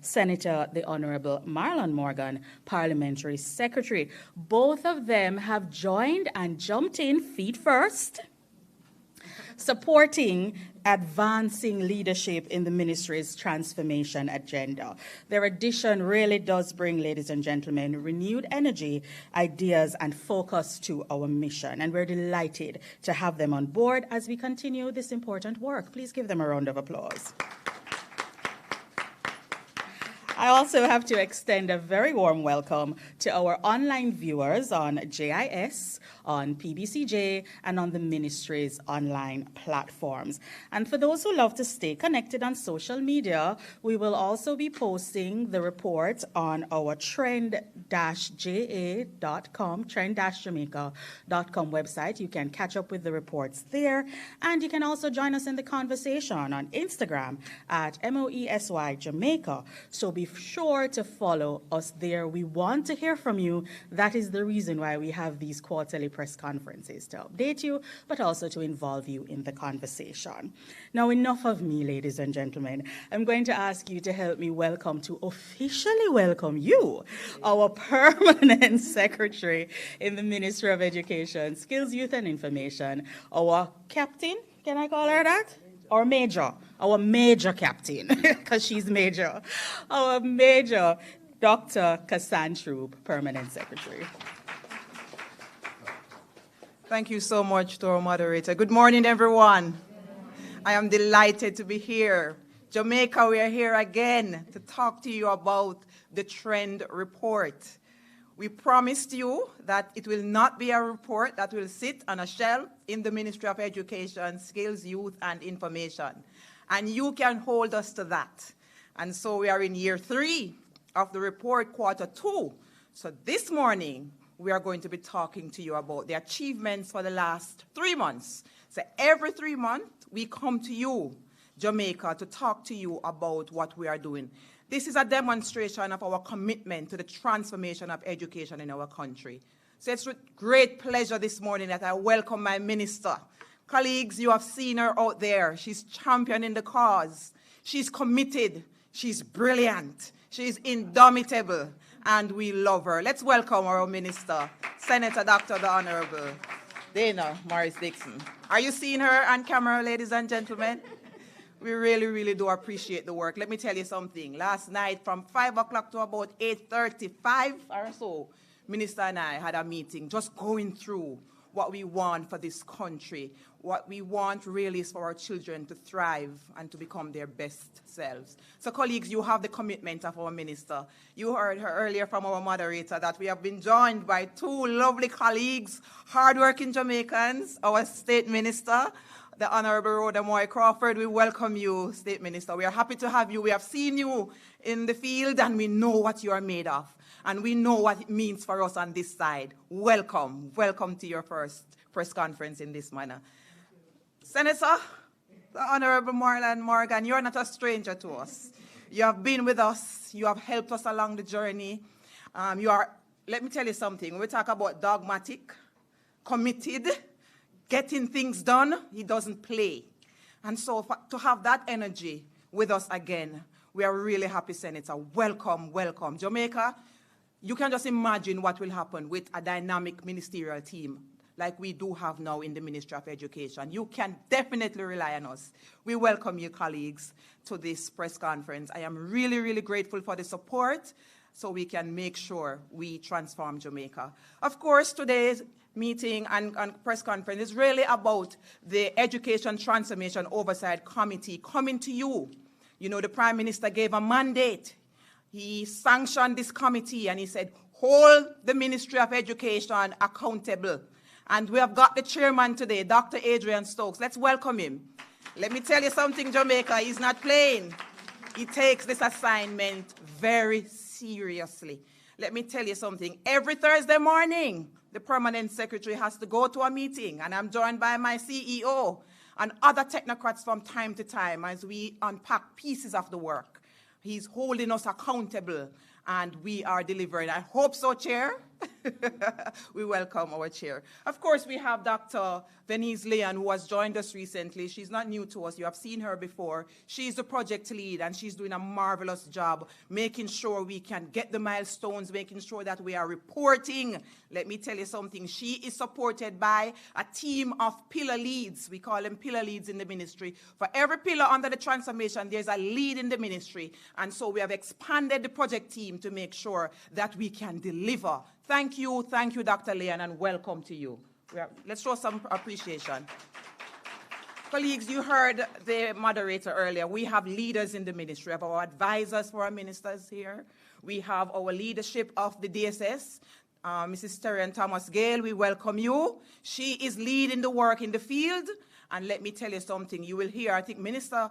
Senator the Honorable Marlon Morgan, Parliamentary Secretary. Both of them have joined and jumped in feet first, supporting advancing leadership in the ministry's transformation agenda. Their addition really does bring, ladies and gentlemen, renewed energy, ideas, and focus to our mission. And we're delighted to have them on board as we continue this important work. Please give them a round of applause. I also have to extend a very warm welcome to our online viewers on JIS, on PBCJ, and on the ministry's online platforms. And for those who love to stay connected on social media, we will also be posting the report on our trend-ja.com, trend-jamaica.com website. You can catch up with the reports there, and you can also join us in the conversation on Instagram at MOESY Jamaica. So be sure to follow us there. We want to hear from you. That is the reason why we have these quarterly press conferences, to update you, but also to involve you in the conversation. Now, enough of me, ladies and gentlemen. I'm going to ask you to help me officially welcome you, our permanent secretary in the Ministry of Education, Skills, Youth and Information, our captain, can I call her that? Our major captain, because she's major. Our major, Dr. Cassandra, Permanent Secretary. Thank you so much to our moderator. Good morning, everyone. I am delighted to be here. Jamaica, we are here again to talk to you about the Trend Report. We promised you that it will not be a report that will sit on a shelf in the Ministry of Education, Skills, Youth and Information. And you can hold us to that. And so we are in year 3 of the report, quarter 2. So this morning, we are going to be talking to you about the achievements for the last 3 months. So every 3 months, we come to you, Jamaica, to talk to you about what we are doing. This is a demonstration of our commitment to the transformation of education in our country. So it's with great pleasure this morning that I welcome my minister. Colleagues, you have seen her out there. She's championing the cause. She's committed. She's brilliant. She's indomitable. And we love her. Let's welcome our minister, Senator Dr. the Honorable Dana Morris-Dixon. Are you seeing her on camera, ladies and gentlemen? We really, really do appreciate the work. Let me tell you something. Last night from 5 o'clock to about 8:35 or so, Minister and I had a meeting just going through what we want for this country. What we want really is for our children to thrive and to become their best selves. So colleagues, you have the commitment of our minister. You heard her earlier from our moderator that we have been joined by 2 lovely colleagues, hardworking Jamaicans, our state minister, the Honorable Rhoda Moy Crawford. We welcome you, State Minister. We are happy to have you. We have seen you in the field and we know what you are made of. And we know what it means for us on this side. Welcome. Welcome to your first press conference in this manner. Senator, the Honorable Marlon Morgan, you're not a stranger to us. You have been with us. You have helped us along the journey. Let me tell you something. When we talk about dogmatic, committed, getting things done, he doesn't play. And so to have that energy with us again, we are really happy, Senator. Welcome, welcome. Jamaica, you can just imagine what will happen with a dynamic ministerial team like we do have now in the Ministry of Education. You can definitely rely on us. We welcome you, colleagues, to this press conference. I am really, really grateful for the support so we can make sure we transform Jamaica. Of course, today's meeting and press conference is really about the Education Transformation Oversight Committee coming to you. You know, the Prime Minister gave a mandate. He sanctioned this committee and he said, hold the Ministry of Education accountable. And we have got the chairman today, Dr. Adrian Stokes. Let's welcome him. Let me tell you something, Jamaica, he's not playing. He takes this assignment very seriously. Let me tell you something. Every Thursday morning, the permanent secretary has to go to a meeting, and I'm joined by my CEO and other technocrats from time to time as we unpack pieces of the work. He's holding us accountable, and we are delivering. I hope so, Chair. We welcome our chair. Of course, we have Dr. Venice Leon, who has joined us recently. She's not new to us. You have seen her before. She's the project lead, and she's doing a marvelous job making sure we can get the milestones, making sure that we are reporting. Let me tell you something. She is supported by a team of pillar leads. We call them pillar leads in the ministry. For every pillar under the transformation, there's a lead in the ministry. And so we have expanded the project team to make sure that we can deliver. Thank you, Dr. Leon, and welcome to you. Let's show some appreciation. Colleagues, you heard the moderator earlier. We have leaders in the ministry. We have our advisors for our ministers here. We have our leadership of the DSS, Mrs. Terry and Thomas Gale. We welcome you. She is leading the work in the field. And let me tell you something, you will hear, I think Minister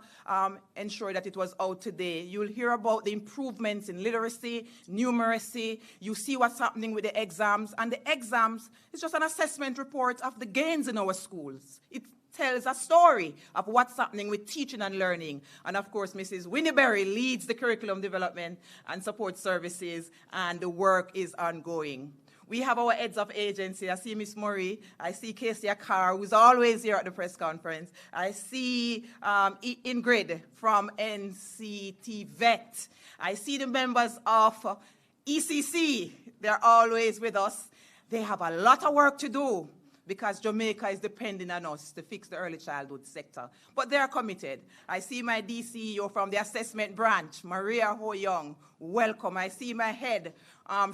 ensured that it was out today, you will hear about the improvements in literacy, numeracy, you see what's happening with the exams, and the exams is just an assessment report of the gains in our schools. It tells a story of what's happening with teaching and learning. And of course, Mrs. Winnieberry leads the curriculum development and support services, and the work is ongoing. We have our heads of agency. I see Miss Murray. I see Casey Akar, who's always here at the press conference. I see Ingrid from NCT Vet. I see the members of ECC. They're always with us. They have a lot of work to do because Jamaica is depending on us to fix the early childhood sector. But they're committed. I see my DCEO from the assessment branch, Maria Ho Young. Welcome. I see my head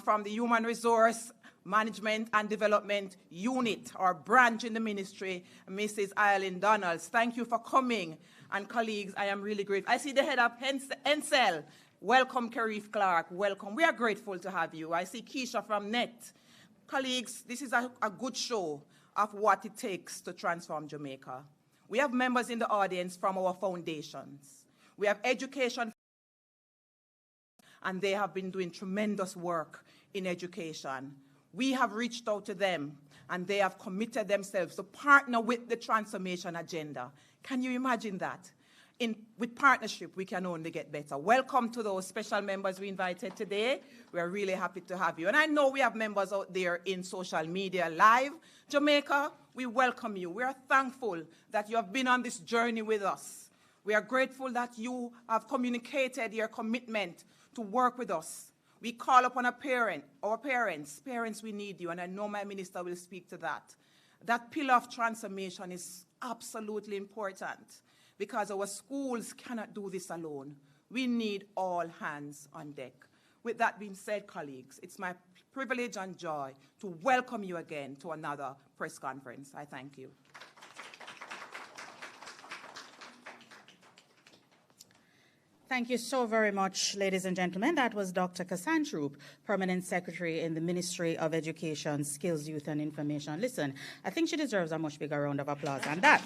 from the Human Resource Management and Development Unit or branch in the ministry, Mrs. Eileen Donalds. Thank you for coming. And colleagues, I am really grateful. I see the head of Encel. Welcome, Karif Clark. Welcome. We are grateful to have you. I see Keisha from NET. Colleagues, this is a good show of what it takes to transform Jamaica. We have members in the audience from our foundations. We have education, and they have been doing tremendous work in education. We have reached out to them, and they have committed themselves to partner with the transformation agenda. Can you imagine that? With partnership, we can only get better. Welcome to those special members we invited today. We are really happy to have you. And I know we have members out there in social media live. Jamaica, we welcome you. We are thankful that you have been on this journey with us. We are grateful that you have communicated your commitment to work with us. We call upon our parents. Parents, we need you, and I know my minister will speak to that. That pillar of transformation is absolutely important because our schools cannot do this alone. We need all hands on deck. With that being said, colleagues, it's my privilege and joy to welcome you again to another press conference. I thank you. Thank you so very much, ladies and gentlemen. That was Dr. Cassandra, Permanent Secretary in the Ministry of Education, Skills, Youth and Information. Listen, I think she deserves a much bigger round of applause than that.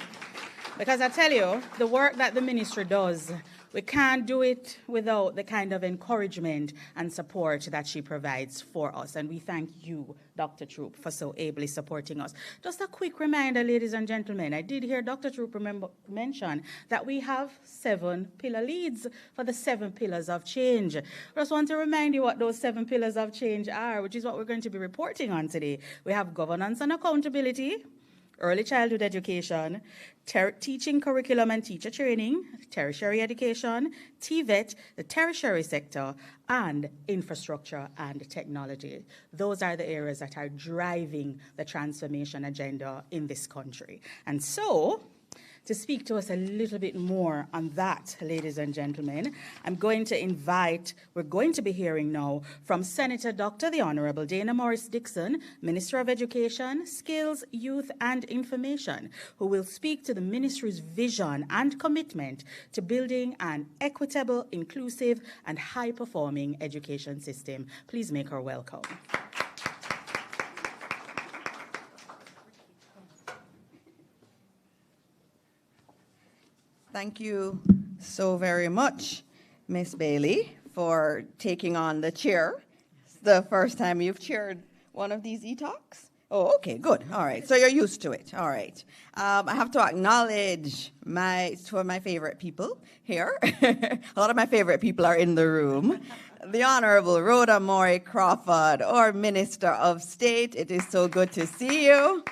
Because I tell you, the work that the ministry does, we can't do it without the kind of encouragement and support that she provides for us. And we thank you, Dr. Troop, for so ably supporting us. Just a quick reminder, ladies and gentlemen, I did hear Dr. Troop mention that we have 7 pillar leads for the 7 pillars of change. I just want to remind you what those 7 pillars of change are, which is what we're going to be reporting on today. We have governance and accountability, early childhood education, teaching curriculum and teacher training, tertiary education, TVET, the tertiary sector, and infrastructure and technology. Those are the areas that are driving the transformation agenda in this country. And so, to speak to us a little bit more on that, ladies and gentlemen, we're going to be hearing now from Senator Dr. the Honorable Dana Morris Dixon, Minister of Education, Skills, Youth and Information, who will speak to the ministry's vision and commitment to building an equitable, inclusive and high-performing education system. Please make her welcome. Thank you so very much, Miss Bailey, for taking on the chair. It's the first time you've chaired one of these ETOCs? Oh, okay, good. All right, so you're used to it. All right. I have to acknowledge two of my favorite people here. A lot of my favorite people are in the room. the Honorable Rhoda Murray Crawford, our Minister of State. It is so good to see you.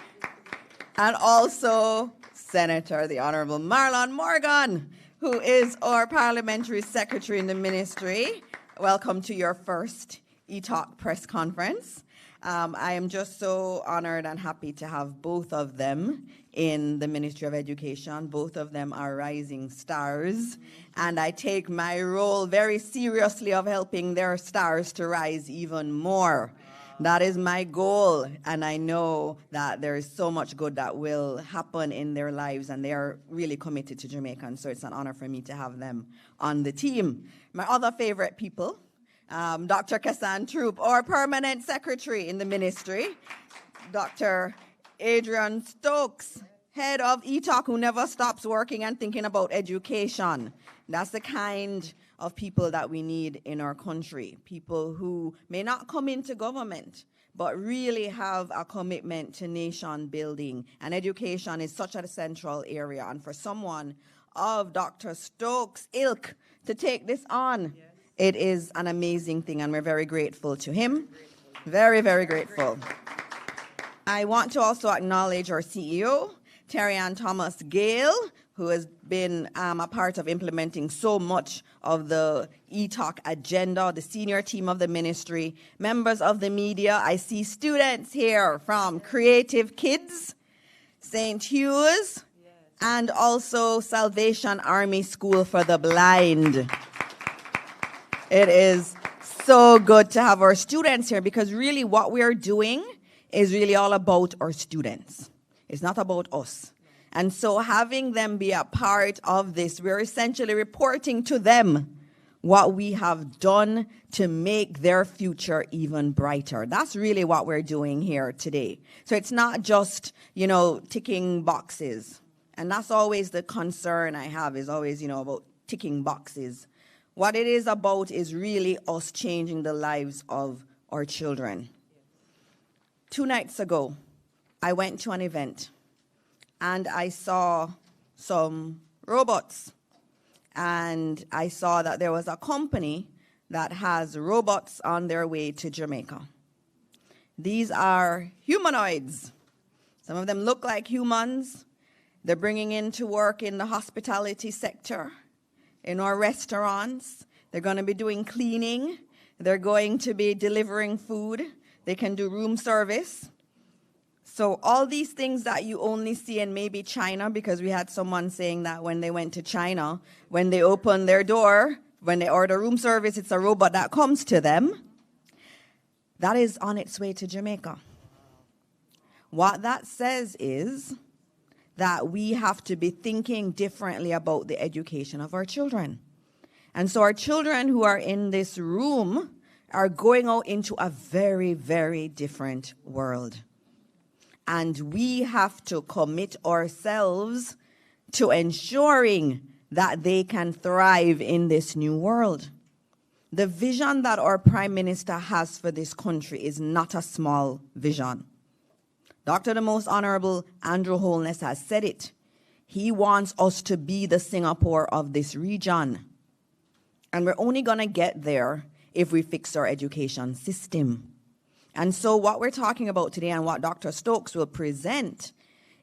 And also Senator, the Honorable Marlon Morgan, who is our Parliamentary Secretary in the Ministry. Welcome to your first ETOC press conference. I am just so honored and happy to have both of them in the Ministry of Education. Both of them are rising stars, and I take my role very seriously of helping their stars to rise even more. That is my goal, and I know that there is so much good that will happen in their lives, and they are really committed to Jamaica, and so it's an honor for me to have them on the team. My other favorite people, Dr. Kassan Troop, our Permanent Secretary in the Ministry, Dr. Adrian Stokes, Head of ETOC, who never stops working and thinking about education. That's the kind of people that we need in our country, people who may not come into government, but really have a commitment to nation building. And education is such a central area. And for someone of Dr. Stokes' ilk to take this on, it is an amazing thing, and we're very grateful to him. Very, very grateful. I want to also acknowledge our CEO, Terry Ann Thomas Gale, who has been a part of implementing so much of the ETOC agenda, the senior team of the ministry, members of the media. I see students here from Creative Kids, St. Hugh's, and also Salvation Army School for the Blind. It is so good to have our students here, because really what we are doing is really all about our students. It's not about us. And so having them be a part of this, we're essentially reporting to them what we have done to make their future even brighter. That's really what we're doing here today. So it's not just, ticking boxes. And that's always the concern I have, is always, about ticking boxes. What it is about is really us changing the lives of our children. 2 nights ago, I went to an event, and I saw some robots. And I saw that there was a company that has robots on their way to Jamaica. These are humanoids. Some of them look like humans. They're bringing in to work in the hospitality sector, in our restaurants. They're going to be doing cleaning. They're going to be delivering food. They can do room service. So all these things that you only see in maybe China, because we had someone saying that when they went to China, when they open their door, when they order room service, it's a robot that comes to them. That is on its way to Jamaica. What that says is that we have to be thinking differently about the education of our children. And so our children who are in this room are going out into a very, very different world. And we have to commit ourselves to ensuring that they can thrive in this new world. The vision that our Prime Minister has for this country is not a small vision. Dr. the Most Honorable Andrew Holness has said it. He wants us to be the Singapore of this region. And we're only going to get there if we fix our education system. And so what we're talking about today, and what Dr. Stokes will present,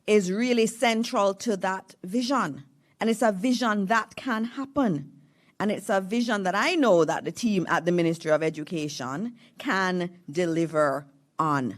is really central to that vision. And it's a vision that can happen. And it's a vision that I know that the team at the Ministry of Education can deliver on.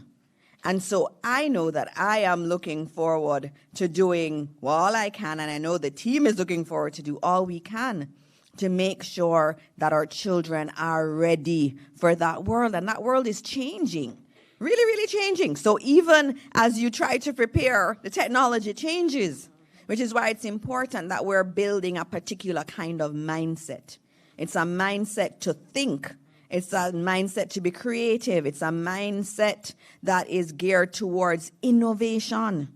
And so I know that I am looking forward to doing all I can, and I know the team is looking forward to do all we can to make sure that our children are ready for that world. And that world is changing, really, really changing. So even as you try to prepare, the technology changes, which is why it's important that we're building a particular kind of mindset. It's a mindset to think. It's a mindset to be creative. It's a mindset that is geared towards innovation.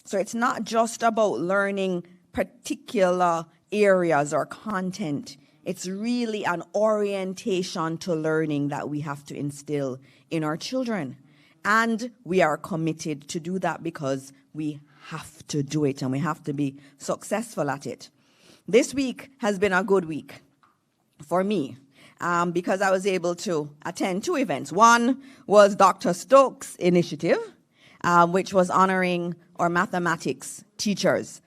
So it's not just about learning particular areas or content. It's really an orientation to learning that we have to instill in our children. And we are committed to do that because we have to do it and we have to be successful at it. This week has been a good week for me. because I was able to attend 2 events. One was Dr. Stokes' initiative, which was honoring our mathematics teachers.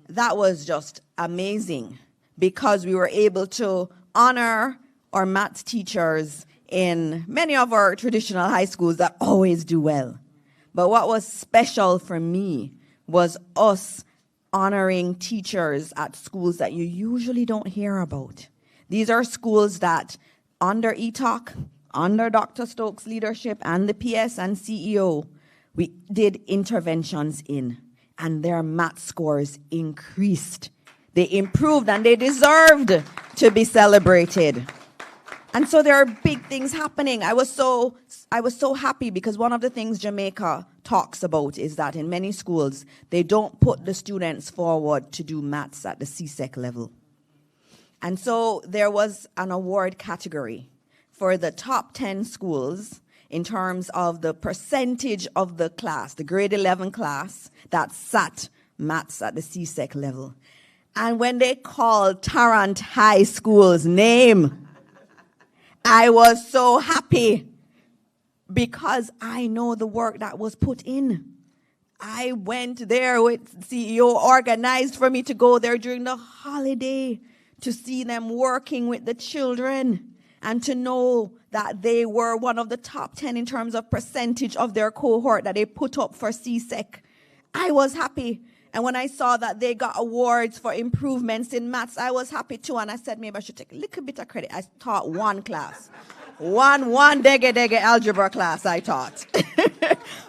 That was just amazing because we were able to honor our maths teachers in many of our traditional high schools that always do well. But what was special for me was us honoring teachers at schools that you usually don't hear about. These are schools that, under ETOC, under Dr. Stokes' leadership and the PS and CEO, we did interventions in, and their math scores increased. They improved, and they deserved to be celebrated. And so there are big things happening. I was so happy because one of the things Jamaica talks about is that in many schools, they don't put the students forward to do maths at the CSEC level. And so there was an award category for the top 10 schools in terms of the percentage of the class, the grade 11 class, that sat maths at the CSEC level. And when they called Tarrant High School's name, I was so happy because I know the work that was put in. I went there with CEO, organized for me to go there during the holiday to see them working with the children and to know that they were one of the top 10 in terms of percentage of their cohort that they put up for CSEC. I was happy. And when I saw that they got awards for improvements in maths, I was happy too. And I said, maybe I should take a little bit of credit. I taught one class. One dege algebra class I taught.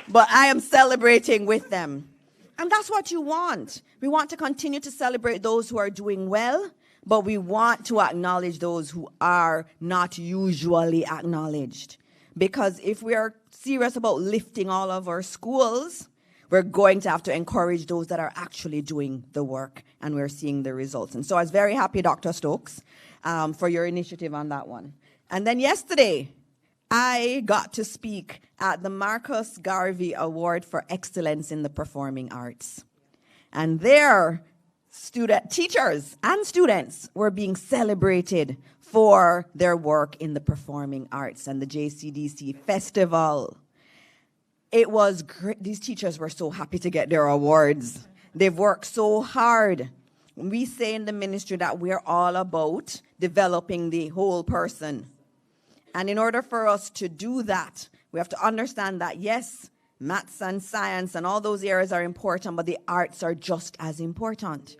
But I am celebrating with them. And that's what you want. We want to continue to celebrate those who are doing well, but we want to acknowledge those who are not usually acknowledged. Because if we are serious about lifting all of our schools, we're going to have to encourage those that are actually doing the work, and we're seeing the results. And so I was very happy, Dr. Stokes, for your initiative on that one. And then yesterday, I got to speak at the Marcus Garvey Award for Excellence in the Performing Arts. And there, teachers and students were being celebrated for their work in the performing arts and the JCDC Festival. It was great. These teachers were so happy to get their awards. They've worked so hard. We say in the ministry that we're all about developing the whole person. And in order for us to do that, we have to understand that, yes, maths and science and all those areas are important, but the arts are just as important.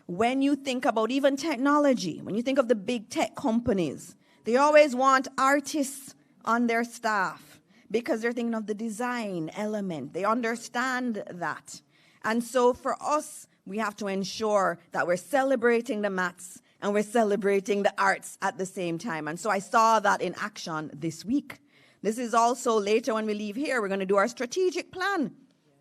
When you think about even technology, when you think of the big tech companies, they always want artists on their staff, because they're thinking of the design element. They understand that. And so for us, we have to ensure that we're celebrating the maths and we're celebrating the arts at the same time. And so I saw that in action this week. This is also later when we leave here, we're going to do our strategic plan,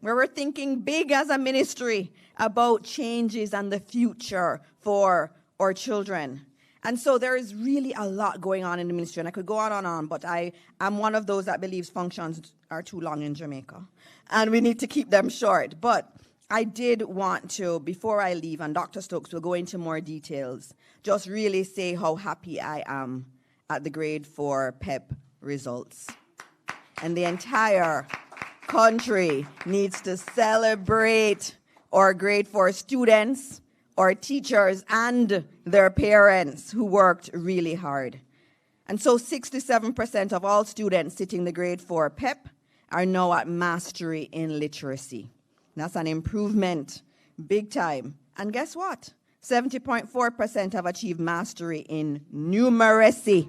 where we're thinking big as a ministry about changes and the future for our children. And so there is really a lot going on in the ministry, and I could go on and on, but I am one of those that believes functions are too long in Jamaica, and we need to keep them short. But I did want to, before I leave, and Dr. Stokes will go into more details, just really say how happy I am at the grade 4 PEP results. And the entire country needs to celebrate our grade 4 students, our teachers, and their parents who worked really hard. And so 67% of all students sitting the grade 4 PEP are now at mastery in literacy. That's an improvement, big time. And guess what? 70.4% have achieved mastery in numeracy.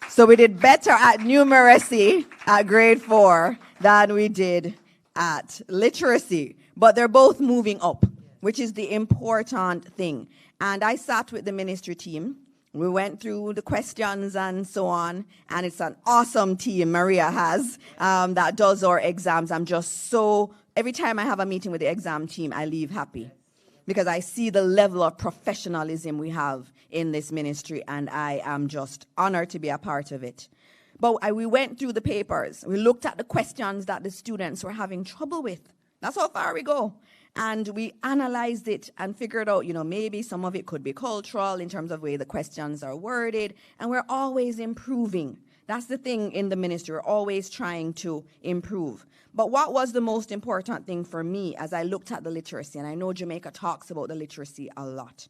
So we did better at numeracy at grade 4 than we did at literacy. But they're both moving up, which is the important thing. And I sat with the ministry team. We went through the questions and so on, and it's an awesome team Maria has that does our exams. I'm just so, every time I have a meeting with the exam team, I leave happy because I see the level of professionalism we have in this ministry, and I am just honored to be a part of it. But we went through the papers. We looked at the questions that the students were having trouble with. That's how far we go. And we analyzed it and figured out, maybe some of it could be cultural in terms of the way the questions are worded. And we're always improving. That's the thing in the ministry. We're always trying to improve. But what was the most important thing for me as I looked at the literacy, and I know Jamaica talks about the literacy a lot,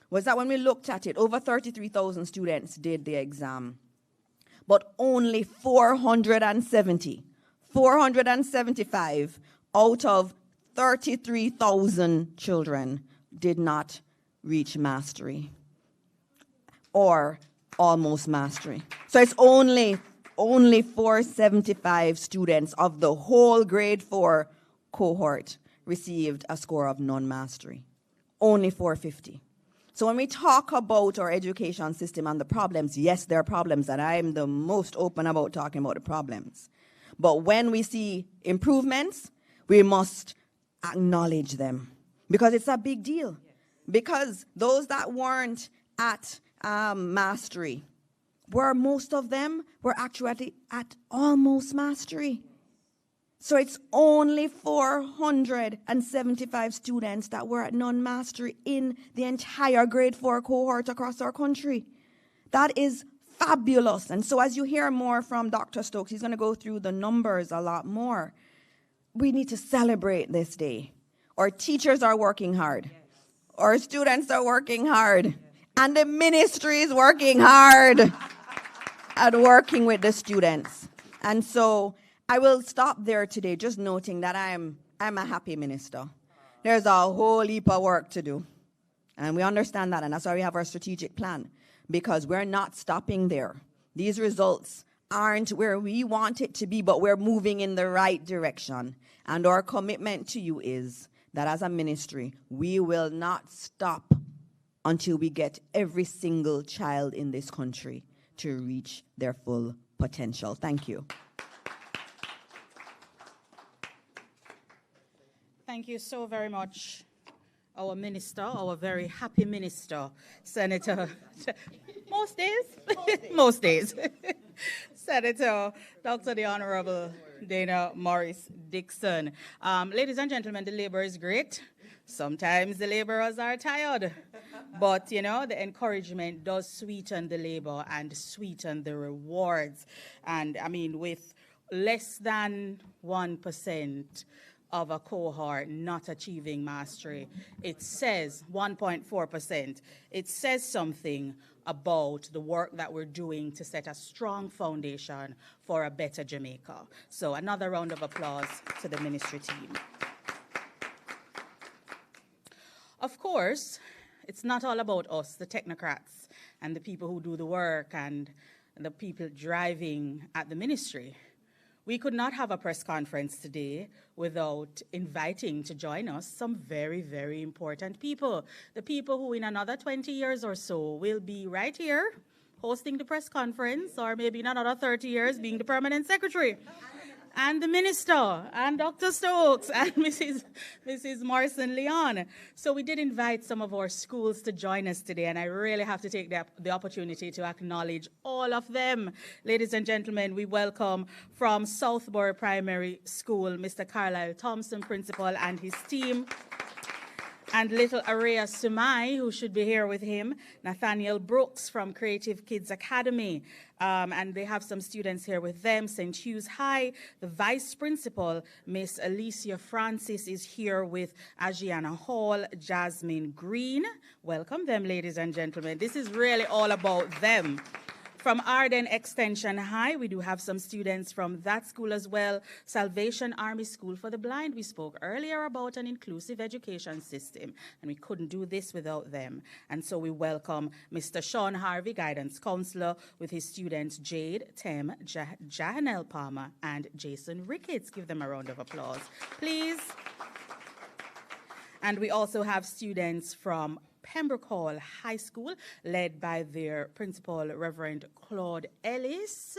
was that when we looked at it, over 33,000 students did the exam, but only 475 out of 33,000 children did not reach mastery or almost mastery. So it's only 475 students of the whole grade 4 cohort received a score of non-mastery. Only 450. So when we talk about our education system and the problems, yes, there are problems, and I'm the most open about talking about the problems. But when we see improvements, we must acknowledge them because it's a big deal. Because those that weren't at mastery, most of them were actually at almost mastery. So it's only 475 students that were at non-mastery in the entire grade 4 cohort across our country. That is fabulous. And so as you hear more from Dr. Stokes, he's going to go through the numbers a lot more. We need to celebrate this day. Our teachers are working hard. Our students are working hard. And the ministry is working hard at working with the students. And so I will stop there today just noting that I'm a happy minister. There's a whole heap of work to do. And we understand that, and that's why we have our strategic plan, because we're not stopping there. These results aren't where we want it to be, but we're moving in the right direction. And our commitment to you is that as a ministry, we will not stop until we get every single child in this country to reach their full potential. Thank you. Thank you so very much, our minister, our very happy minister, Senator, most days, Senator Dr. the Honorable Dana Morris Dixon. Ladies and gentlemen, the labor is great. Sometimes the laborers are tired, but the encouragement does sweeten the labor and sweeten the rewards. And I mean, with less than 1% of a cohort not achieving mastery, it says 1.4%. It says something about the work that we're doing to set a strong foundation for a better Jamaica. So another round of applause to the ministry team. Of course, it's not all about us, the technocrats, and the people who do the work and the people driving at the ministry. We could not have a press conference today without inviting to join us some very, very important people. The people who in another 20 years or so will be right here hosting the press conference, or maybe in another 30 years being the permanent secretary. And the minister, and Dr. Stokes, and Mrs. Morrison-Leon. So we did invite some of our schools to join us today, and I really have to take the opportunity to acknowledge all of them. Ladies and gentlemen, we welcome from Southborough Primary School, Mr. Carlisle Thompson, principal, and his team. And little Araya Sumai, who should be here with him, Nathaniel Brooks from Creative Kids Academy, and they have some students here with them, St. Hugh's High. The vice principal, Miss Alicia Francis, is here with Ajiana Hall, Jasmine Green. Welcome them, ladies and gentlemen. This is really all about them. From Arden Extension High, we do have some students from that school as well. Salvation Army School for the Blind. We spoke earlier about an inclusive education system, and we couldn't do this without them. And so we welcome Mr. Sean Harvey, guidance counselor, with his students Jade, Tem, Jahanel Palmer, and Jason Ricketts. Give them a round of applause, please. And we also have students from Pembroke Hall High School, led by their principal, Reverend Claude Ellis.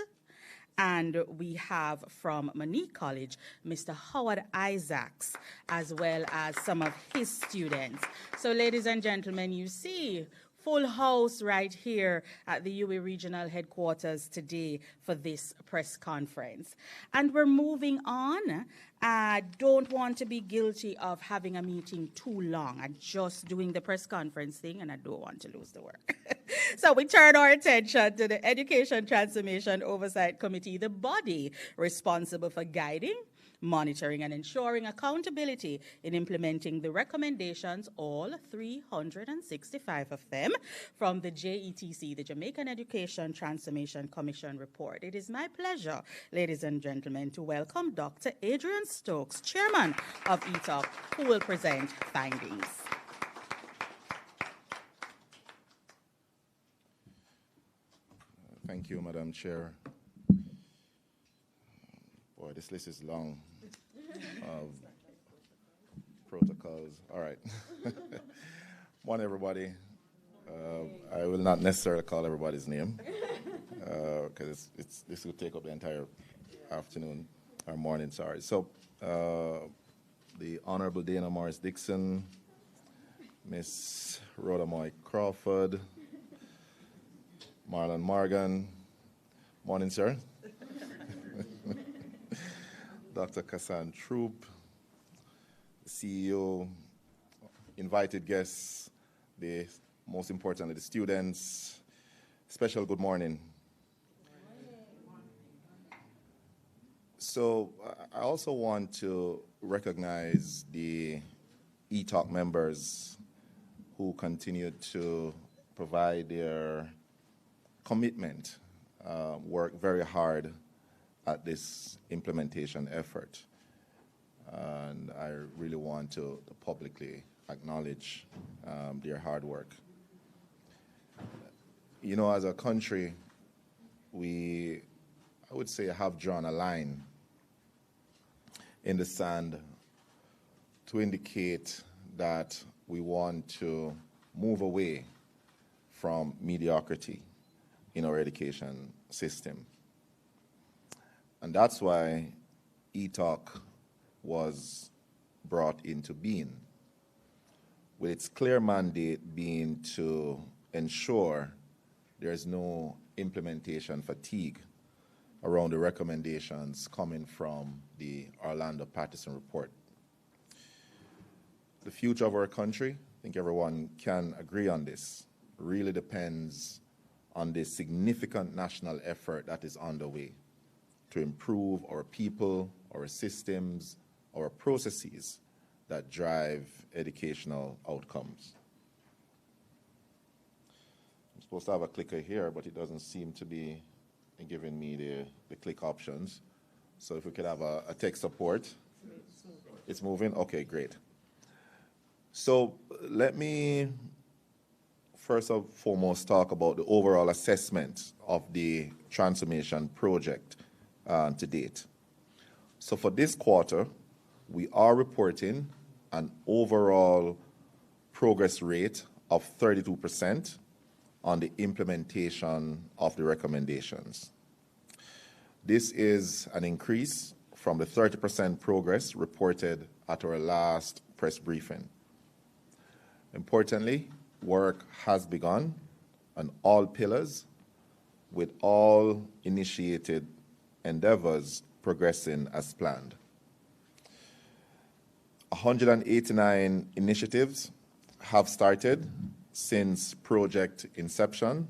And we have from Monique College, Mr. Howard Isaacs, as well as some of his students. So ladies and gentlemen, you see, full house right here at the UWI Regional Headquarters today for this press conference. And we're moving on. I don't want to be guilty of having a meeting too long and just doing the press conference thing, and I don't want to lose the work. So we turn our attention to the Education Transformation Oversight Committee, the body responsible for guiding, monitoring, and ensuring accountability in implementing the recommendations, all 365 of them, from the JETC, the Jamaican Education Transformation Commission report. It is my pleasure, ladies and gentlemen, to welcome Dr. Adrian Stokes, Chairman of ETOC, who will present findings. Thank you, Madam Chair. Boy, this list is long of protocols. All right. Morning, everybody. I will not necessarily call everybody's name because this will take up the entire afternoon or morning. Sorry. So, the Honorable Dana Morris Dixon, Miss Rhoda Moy Crawford, Marlon Morgan. Morning, sir. Dr. Kassan Troop, CEO, invited guests, most importantly, the students. Special good morning. So I also want to recognize the ETOC members who continue to provide their commitment, work very hard at this implementation effort. And I really want to publicly acknowledge their hard work. You know, as a country, I would say, have drawn a line in the sand to indicate that we want to move away from mediocrity in our education system. And that's why ETOC was brought into being, with its clear mandate being to ensure there's no implementation fatigue around the recommendations coming from the Orlando Patterson report. The future of our country, I think everyone can agree on this, really depends on the significant national effort that is underway to improve our people, our systems, our processes that drive educational outcomes. I'm supposed to have a clicker here, but it doesn't seem to be giving me the click options. So if we could have a tech support. It's moving? Okay, great. So let me first and foremost talk about the overall assessment of the transformation project to date. So for this quarter, we are reporting an overall progress rate of 32% on the implementation of the recommendations. This is an increase from the 30% progress reported at our last press briefing. Importantly, work has begun on all pillars, with all initiated endeavors progressing as planned. 189 initiatives have started since project inception,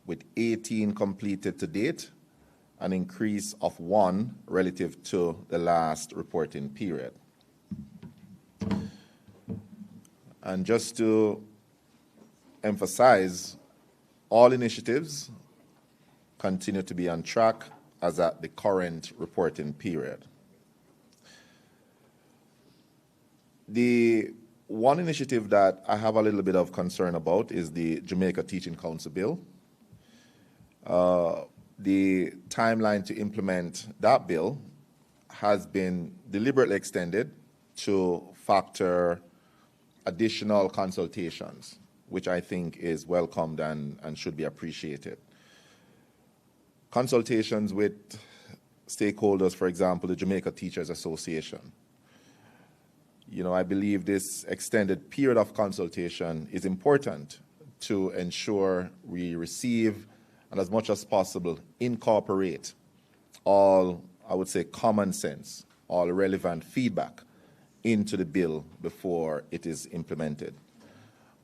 with 18 completed to date, an increase of 1 relative to the last reporting period. And just to emphasize, all initiatives continue to be on track as at the current reporting period. The one initiative that I have a little bit of concern about is the Jamaica Teaching Council bill. The timeline to implement that bill has been deliberately extended to factor additional consultations, which I think is welcomed and should be appreciated. Consultations with stakeholders, for example, the Jamaica Teachers Association. You know, I believe this extended period of consultation is important to ensure we receive and as much as possible incorporate all, I would say, common sense, all relevant feedback into the bill before it is implemented.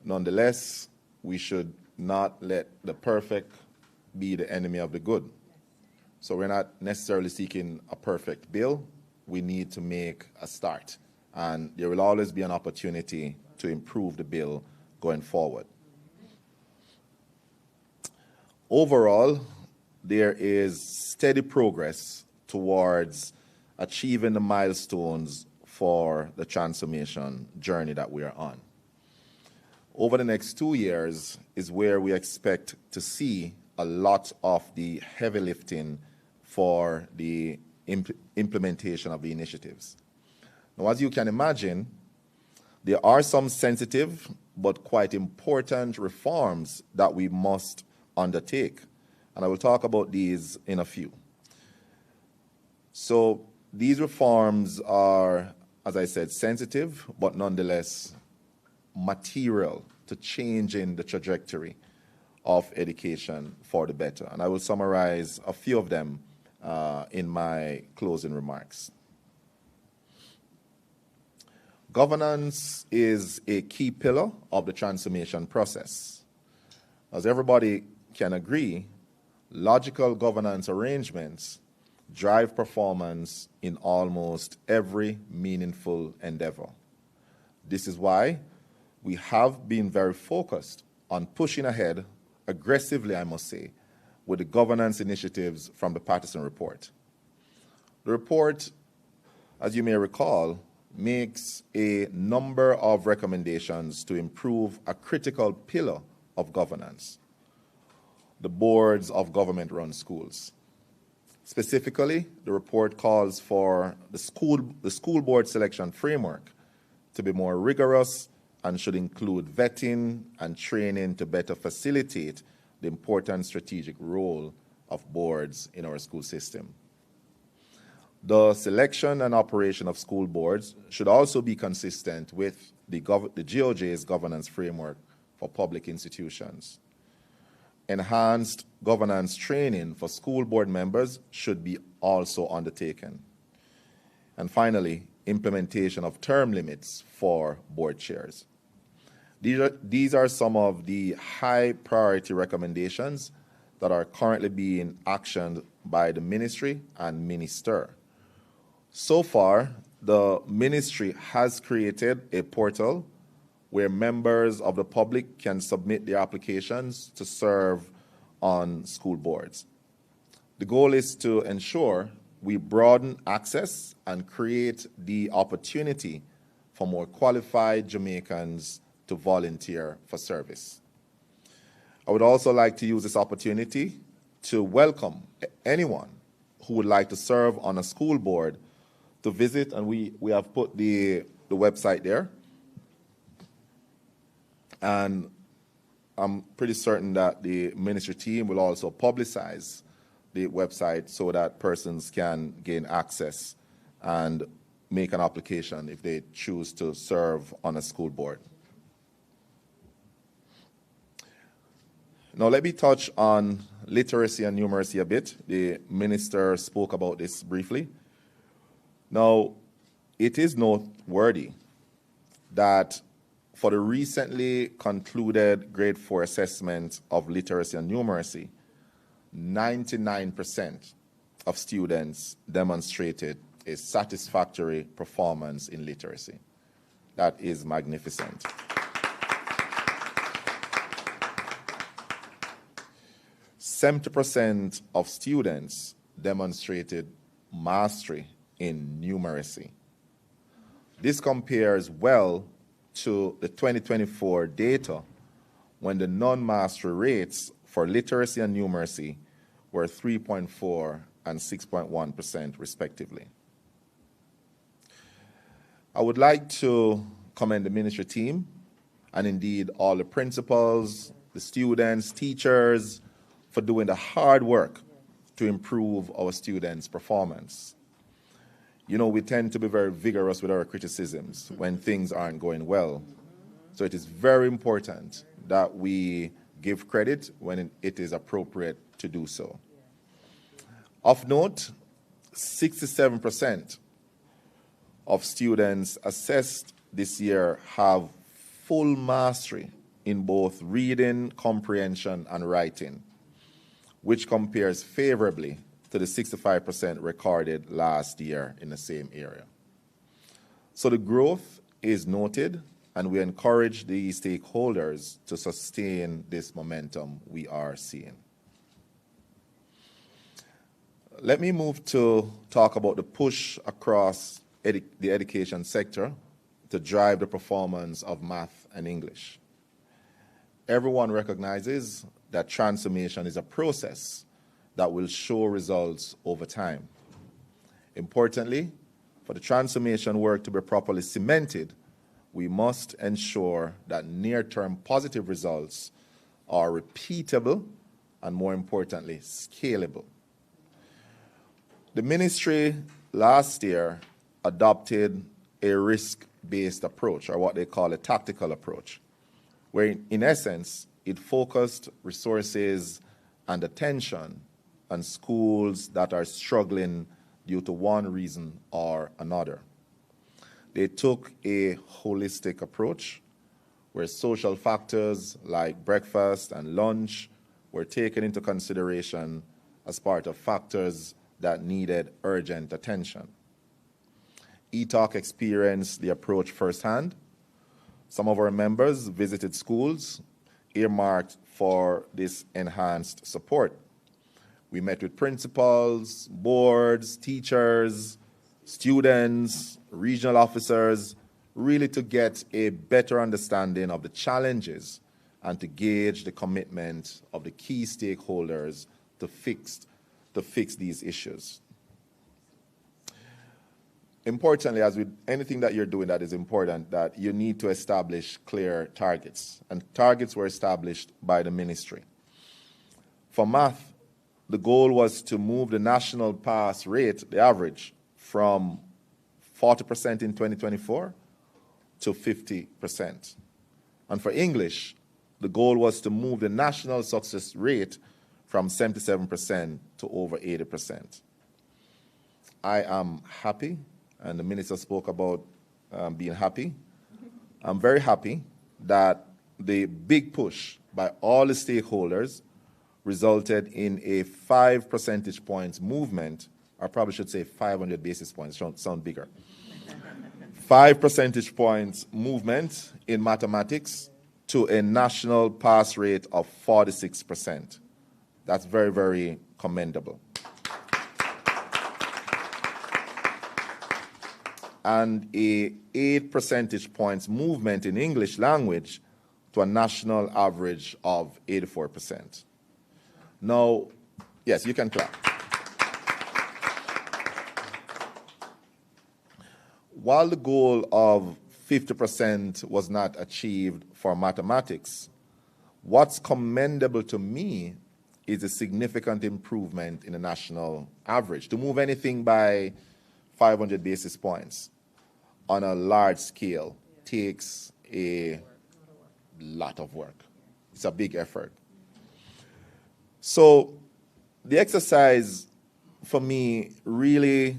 Nonetheless, we should not let the perfect be the enemy of the good. So we're not necessarily seeking a perfect bill. We need to make a start. And there will always be an opportunity to improve the bill going forward. Overall, there is steady progress towards achieving the milestones for the transformation journey that we are on. Over the next 2 years is where we expect to see a lot of the heavy lifting for the implementation of the initiatives. Now, as you can imagine, there are some sensitive but quite important reforms that we must undertake, and I will talk about these in a few. So these reforms are, as I said, sensitive, but nonetheless material to changing the trajectory of education for the better. And I will summarize a few of them in my closing remarks. Governance is a key pillar of the transformation process. As everybody can agree, logical governance arrangements drive performance in almost every meaningful endeavor. This is why we have been very focused on pushing ahead aggressively, I must say, with the governance initiatives from the Patterson report. The report, as you may recall, makes a number of recommendations to improve a critical pillar of governance: the boards of government-run schools. Specifically, the report calls for the school board selection framework to be more rigorous and should include vetting and training to better facilitate the important strategic role of boards in our school system. The selection and operation of school boards should also be consistent with the GOJ's governance framework for public institutions. Enhanced governance training for school board members should be also undertaken. And finally, implementation of term limits for board chairs. These are some of the high priority recommendations that are currently being actioned by the ministry and minister. So far, the ministry has created a portal where members of the public can submit their applications to serve on school boards. The goal is to ensure we broaden access and create the opportunity for more qualified Jamaicans to volunteer for service. I would also like to use this opportunity to welcome anyone who would like to serve on a school board to visit, and we have put the website there. And I'm pretty certain that the ministry team will also publicize the website so that persons can gain access and make an application if they choose to serve on a school board. Now let me touch on literacy and numeracy a bit. The minister spoke about this briefly. Now, it is noteworthy that for the recently concluded grade 4 assessment of literacy and numeracy, 99% of students demonstrated a satisfactory performance in literacy. That is magnificent. %70 of students demonstrated mastery in numeracy. This compares well to the 2024 data when the non-mastery rates for literacy and numeracy were 3.4 and 6.1% respectively. I would like to commend the ministry team and indeed all the principals, the students, teachers for doing the hard work to improve our students' performance. You know, we tend to be very vigorous with our criticisms when things aren't going well. So it is very important that we give credit when it is appropriate to do so. Of note, 67% of students assessed this year have full mastery in both reading, comprehension, and writing, which compares favorably to the 65% recorded last year in the same area. So the growth is noted, and we encourage the stakeholders to sustain this momentum we are seeing. Let me move to talk about the push across the education sector to drive the performance of math and English. Everyone recognizes that transformation is a process that will show results over time. Importantly, for the transformation work to be properly cemented, we must ensure that near-term positive results are repeatable and, more importantly, scalable. The ministry last year adopted a risk-based approach, or what they call a tactical approach, where in essence, it focused resources and attention on schools that are struggling due to one reason or another. They took a holistic approach where social factors like breakfast and lunch were taken into consideration as part of factors that needed urgent attention. ETOC experienced the approach firsthand. Some of our members visited schools earmarked for this enhanced support. We met with principals, boards, teachers, students, regional officers, really to get a better understanding of the challenges and to gauge the commitment of the key stakeholders to fix these issues. Importantly, as with anything that you're doing that is important, that you need to establish clear targets. And targets were established by the ministry. For math, the goal was to move the national pass rate, the average, from 40% in 2024 to 50%. And for English, the goal was to move the national success rate from 77% to over 80%. I am happy, and the minister spoke about being happy. I'm very happy that the big push by all the stakeholders resulted in a 5 percentage points movement, or probably should say 500 basis points, sound bigger. 5 percentage points movement in mathematics to a national pass rate of 46%. That's very, very commendable. And a 8 percentage points movement in English language to a national average of 84%. Now, yes, you can clap. While the goal of 50% was not achieved for mathematics, what's commendable to me is a significant improvement in the national average. To move anything by 500 basis points on a large scale takes a lot of work. It's a big effort. So the exercise for me really,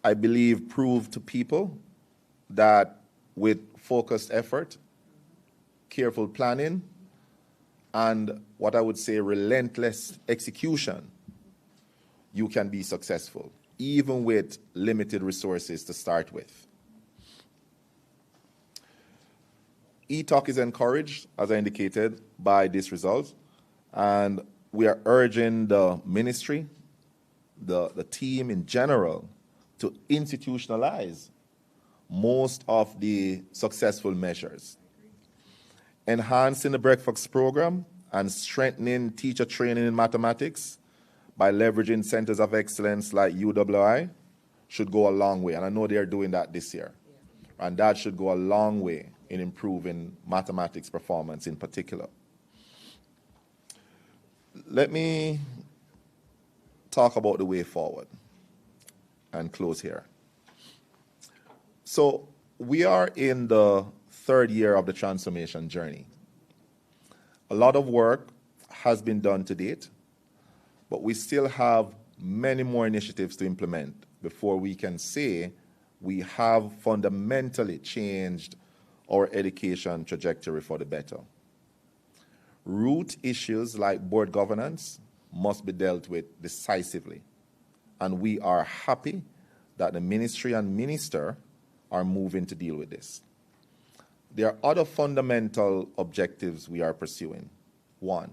I believe, proved to people that with focused effort, careful planning, and what I would say relentless execution, you can be successful, even with limited resources to start with. ETOC is encouraged, as I indicated, by this result, and we are urging the ministry, the team in general, to institutionalize most of the successful measures. Enhancing the breakfast program and strengthening teacher training in mathematics by leveraging centers of excellence like UWI should go a long way. And I know they're doing that this year. And that should go a long way in improving mathematics performance in particular. Let me talk about the way forward and close here. So we are in the third year of the transformation journey. A lot of work has been done to date, but we still have many more initiatives to implement before we can say we have fundamentally changed our education trajectory for the better. Root issues like board governance must be dealt with decisively, and we are happy that the ministry and minister are moving to deal with this. There are other fundamental objectives we are pursuing. One,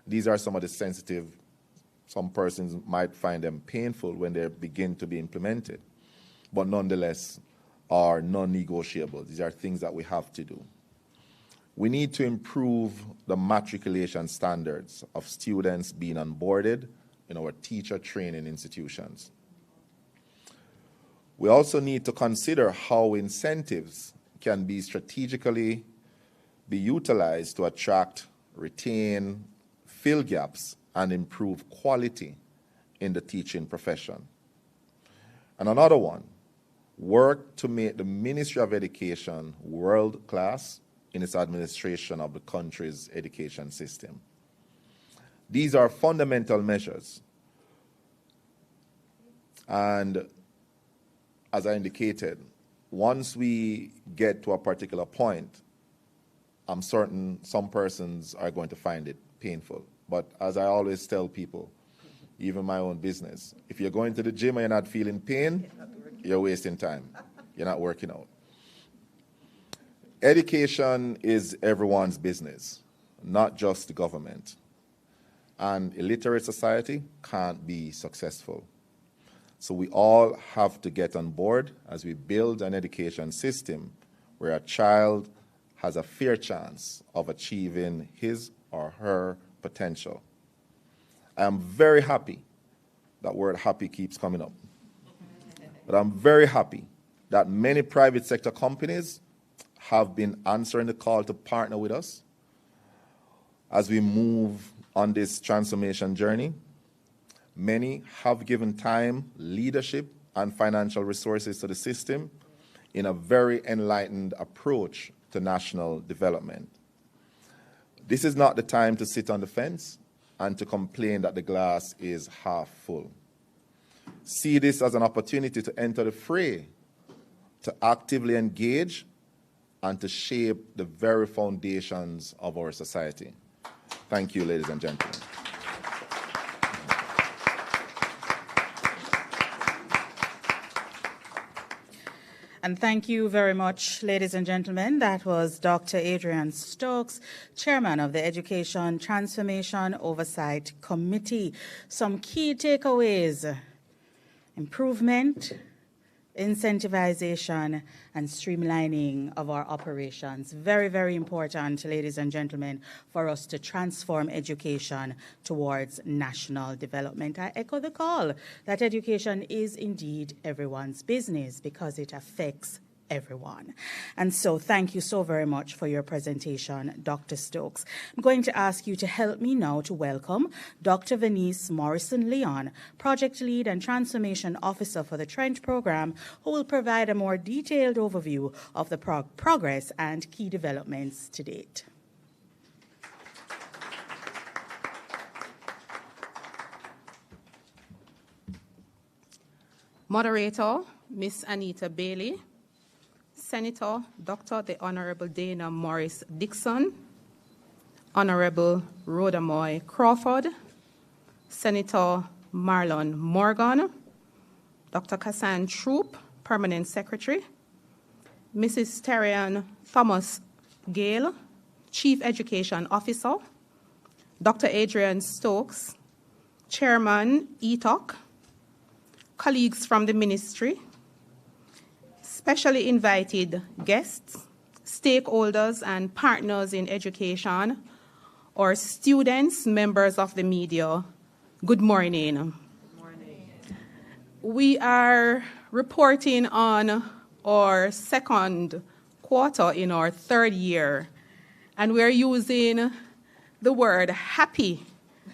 these are some of the sensitive, some persons might find them painful when they begin to be implemented, but nonetheless are non-negotiable. These are things that we have to do. We need to improve the matriculation standards of students being onboarded in our teacher training institutions. We also need to consider how incentives can be strategically be utilized to attract, retain, fill gaps, and improve quality in the teaching profession. And another one, work to make the Ministry of Education world-class in its administration of the country's education system. These are fundamental measures. And as I indicated, once we get to a particular point, I'm certain some persons are going to find it painful. But as I always tell people, even my own business, if you're going to the gym and you're not feeling pain, you're wasting time. You're not working out. Education is everyone's business, not just the government. And illiterate society can't be successful. So we all have to get on board as we build an education system where a child has a fair chance of achieving his or her potential. I am very happy, that word happy keeps coming up, but I'm very happy that many private sector companies have been answering the call to partner with us as we move on this transformation journey. Many have given time, leadership, and financial resources to the system in a very enlightened approach to national development. This is not the time to sit on the fence and to complain that the glass is half full. See this as an opportunity to enter the fray, to actively engage, and to shape the very foundations of our society. Thank you, ladies and gentlemen. And thank you very much, ladies and gentlemen. That was Dr. Adrian Stokes, Chairman of the Education Transformation Oversight Committee. Some key takeaways: improvement, incentivization, and streamlining of our operations. Very, very important, ladies and gentlemen, for us to transform education towards national development. I echo the call that education is indeed everyone's business because it affects everyone. And so thank you so very much for your presentation, Dr. Stokes. I'm going to ask you to help me now to welcome Dr. Venice Morrison-Leon, Project Lead and Transformation Officer for the Trench Program, who will provide a more detailed overview of the progress and key developments to date. Moderator, Ms. Anita Bailey, Senator Dr. the Honorable Dana Morris Dixon, Honorable Rhoda Moy Crawford, Senator Marlon Morgan, Dr. Kassan Troop, Permanent Secretary, Mrs. Terrian Thomas Gale, Chief Education Officer, Dr. Adrian Stokes, Chairman ETOC, colleagues from the Ministry, specially invited guests, stakeholders and partners in education, or students, members of the media, good morning. Good morning. We are reporting on our second quarter in our third year, and we're using the word happy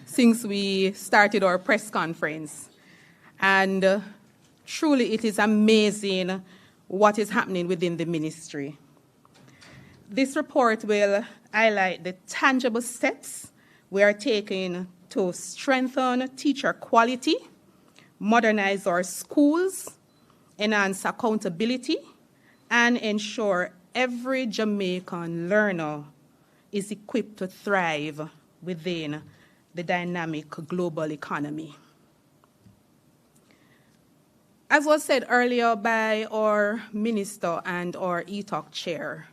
since we started our press conference. And truly it is amazing what is happening within the ministry. This report will highlight the tangible steps we are taking to strengthen teacher quality, modernize our schools, enhance accountability, and ensure every Jamaican learner is equipped to thrive within the dynamic global economy. As was said earlier by our minister and our ETOC chair,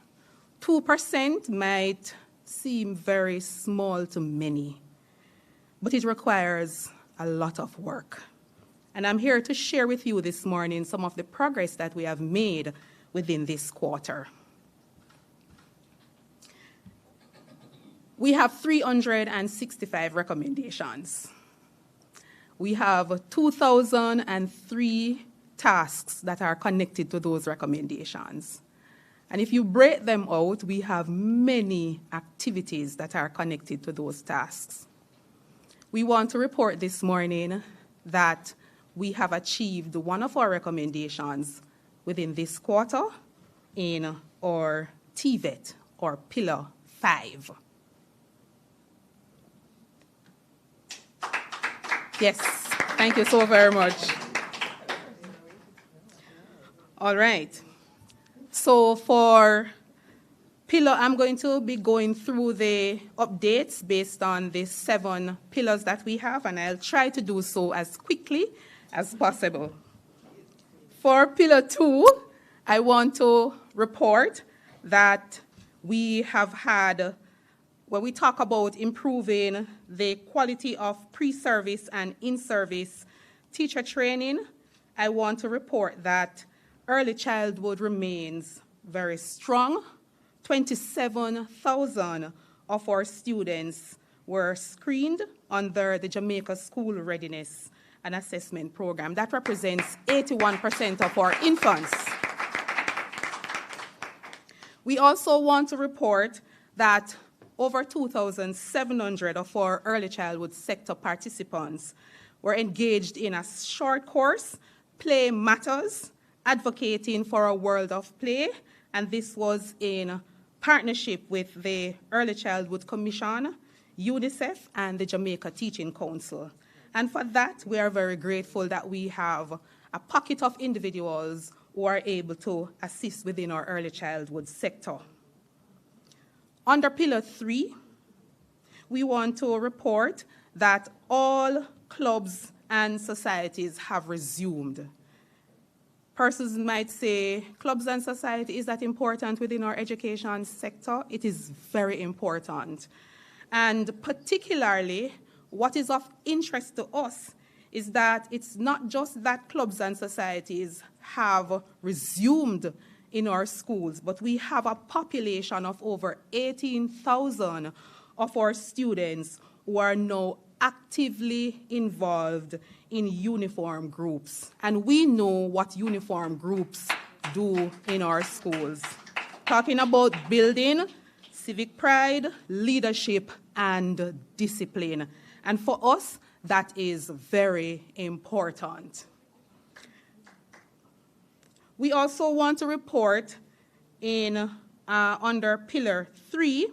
2% might seem very small to many, but it requires a lot of work. And I'm here to share with you this morning some of the progress that we have made within this quarter. We have 365 recommendations. We have 2,003 tasks that are connected to those recommendations. And if you break them out, we have many activities that are connected to those tasks. We want to report this morning that we have achieved one of our recommendations within this quarter in our TVET, or Pillar 5. Yes, thank you so very much. All right. So for pillar, I'm going to be going through the updates based on the 7 pillars that we have, and I'll try to do so as quickly as possible. For pillar 2, I want to report that we have had, when we talk about improving the quality of pre-service and in-service teacher training, I want to report that early childhood remains very strong. 27,000 of our students were screened under the Jamaica School Readiness and Assessment Program. That represents 81% of our infants. We also want to report that over 2,700 of our early childhood sector participants were engaged in a short course, Play Matters, advocating for a world of play, and this was in partnership with the Early Childhood Commission, UNICEF, and the Jamaica Teaching Council. And for that, we are very grateful that we have a pocket of individuals who are able to assist within our early childhood sector. Under Pillar 3, we want to report that all clubs and societies have resumed. Persons might say, clubs and society, is that important within our education sector? It is very important. And particularly, what is of interest to us is that it's not just that clubs and societies have resumed in our schools, but we have a population of over 18,000 of our students who are now actively involved in uniform groups. And we know what uniform groups do in our schools. Talking about building civic pride, leadership, and discipline. And for us, that is very important. We also want to report in under Pillar 3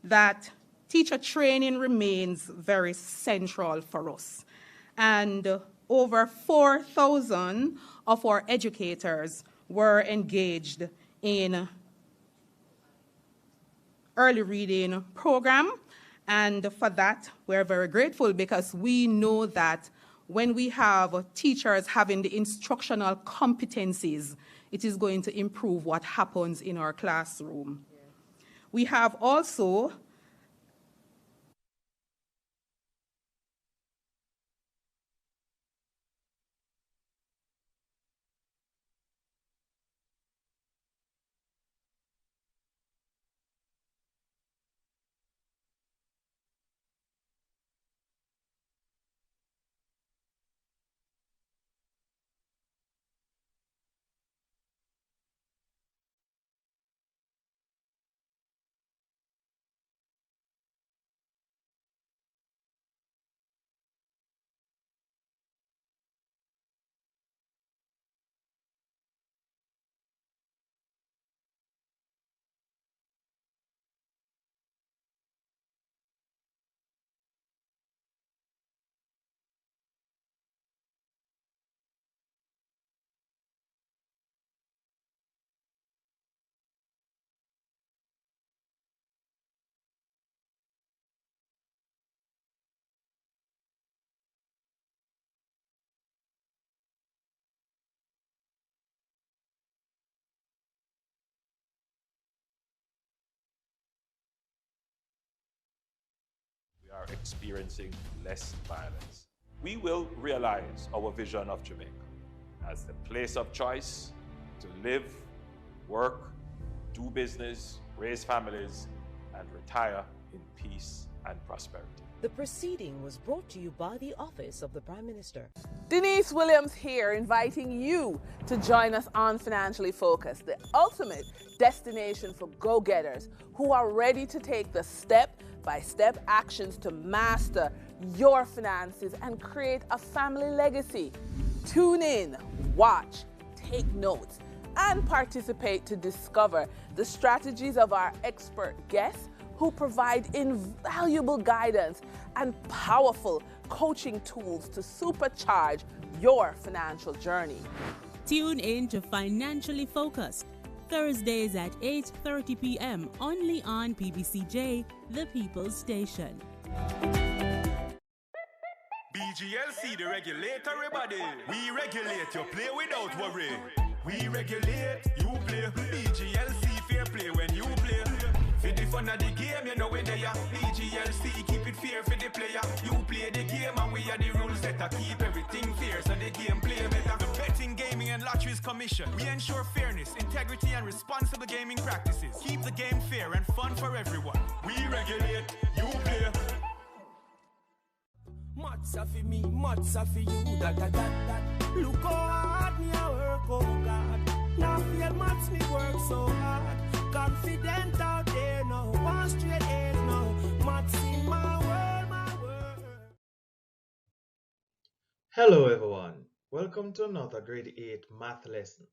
that teacher training remains very central for us. And over 4,000 of our educators were engaged in early reading program. And for that, we're very grateful because we know that when we have teachers having the instructional competencies, it is going to improve what happens in our classroom. Yeah. We have also experiencing less violence. We will realize our vision of Jamaica as the place of choice to live, work, do business, raise families, and retire in peace and prosperity. The proceeding was brought to you by the Office of the Prime Minister. Denise Williams here, inviting you to join us on Financially Focused, the ultimate destination for go-getters who are ready to take the step-by-step actions to master your finances and create a family legacy. Tune in, watch, take notes, and participate to discover the strategies of our expert guests who provide invaluable guidance and powerful coaching tools to supercharge your financial journey. Tune in to Financially Focused, Thursdays at 8:30 p.m. only on PBCJ, the People's Station. BGLC, the regulatory body. We regulate, you play without worry. We regulate, you play. BGLC, fair play when you play. For the fun of the game, you know where they are. BGLC, keep it fair for the player. You play the game and we are the rules that keep everything fair so the game play better. The Betting, Gaming and Lotteries Commission. We ensure fairness, integrity and responsible gaming practices. Keep the game fair and fun for everyone. We regulate, you play. Matza for me, matza for you, that. Look how hard me I work, oh God. Now feel much me work so hard. Confident out there now, one straight A's now. Matz in my world. Hello everyone, welcome to another grade 8 math lesson.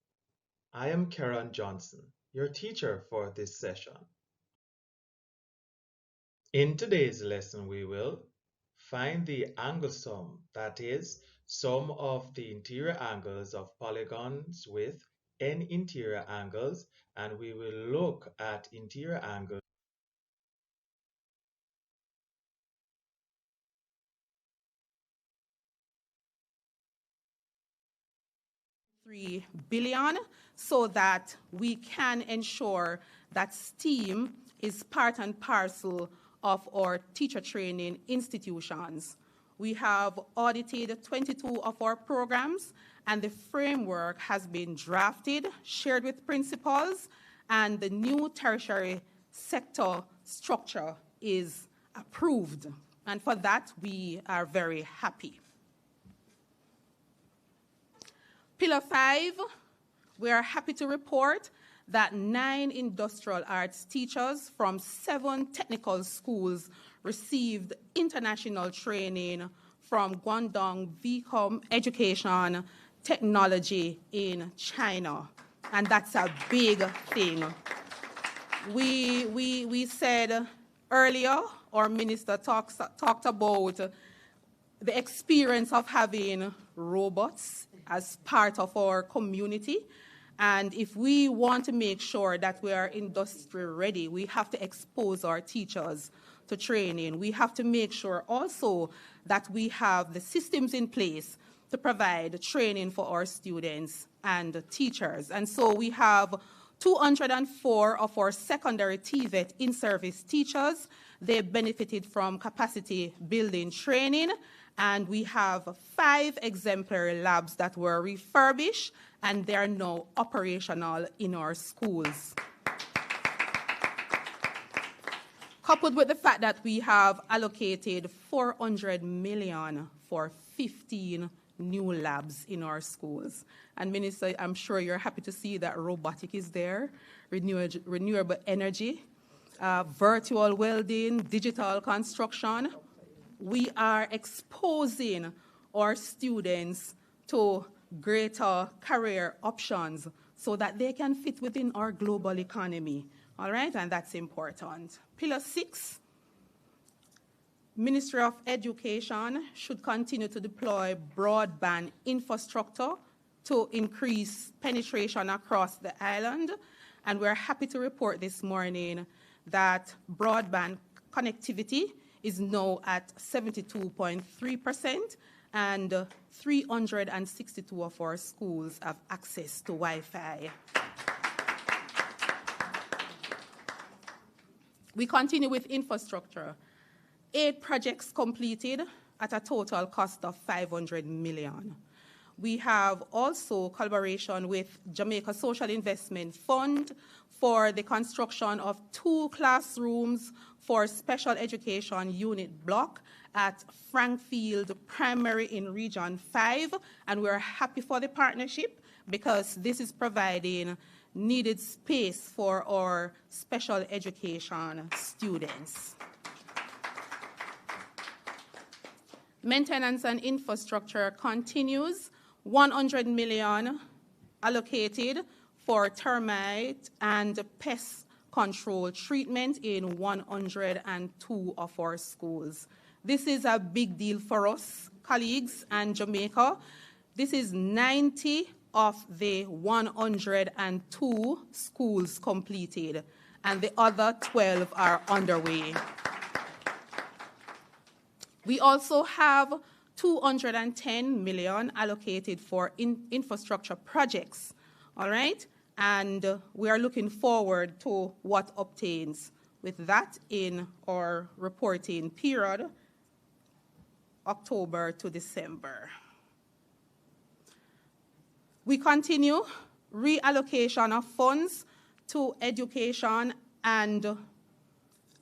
I am Karen Johnson, your teacher for this session. In today's lesson we will find the angle sum, that is, sum of the interior angles of polygons with n interior angles, and we will look at interior angles. $3 billion so that we can ensure that STEAM is part and parcel of our teacher training institutions. We have audited 22 of our programs, and the framework has been drafted, shared with principals, and the new tertiary sector structure is approved. And for that, we are very happy. Pillar 5, we are happy to report that 9 industrial arts teachers from 7 technical schools received international training from Guangdong VCOM Education Technology in China. And that's a big thing. We said earlier, our minister talked about the experience of having robots as part of our community. And if we want to make sure that we are industry ready, we have to expose our teachers to training. We have to make sure also that we have the systems in place to provide training for our students and teachers. And so we have 204 of our secondary TVET in-service teachers. They benefited from capacity building training. And we have 5 exemplary labs that were refurbished, and they are now operational in our schools. Coupled with the fact that we have allocated $400 million for 15 new labs in our schools. And Minister, I'm sure you're happy to see that robotic is there, renewable energy, virtual welding, digital construction. We are exposing our students to greater career options so that they can fit within our global economy. All right, and that's important. Pillar 6, Ministry of Education should continue to deploy broadband infrastructure to increase penetration across the island. And we're happy to report this morning that broadband connectivity is now at 72.3%, and 362 of our schools have access to Wi-Fi. We continue with infrastructure. 8 projects completed at a total cost of 500 million. We have also collaboration with Jamaica Social Investment Fund for the construction of 2 classrooms for special education unit block at Frankfield Primary in Region 5, and we're happy for the partnership because this is providing needed space for our special education students. Maintenance and infrastructure continues. 100 million allocated for termite and pest control treatment in 102 of our schools. This is a big deal for us, colleagues, and Jamaica. This is 90 of the 102 schools completed, and the other 12 are underway. We also have 210 million allocated for infrastructure projects, all right? And we are looking forward to what obtains with that in our reporting period, October to December. We continue reallocation of funds to education, and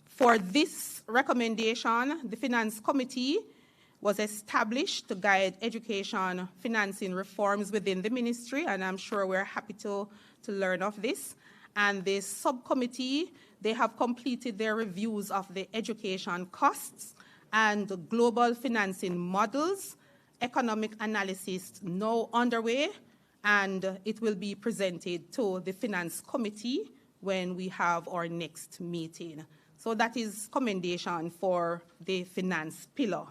for this recommendation, the Finance Committee was established to guide education financing reforms within the ministry, and I'm sure we're happy to learn of this. And the subcommittee, they have completed their reviews of the education costs and global financing models, economic analysis now underway, and it will be presented to the Finance Committee when we have our next meeting. So that is commendation for the finance pillar.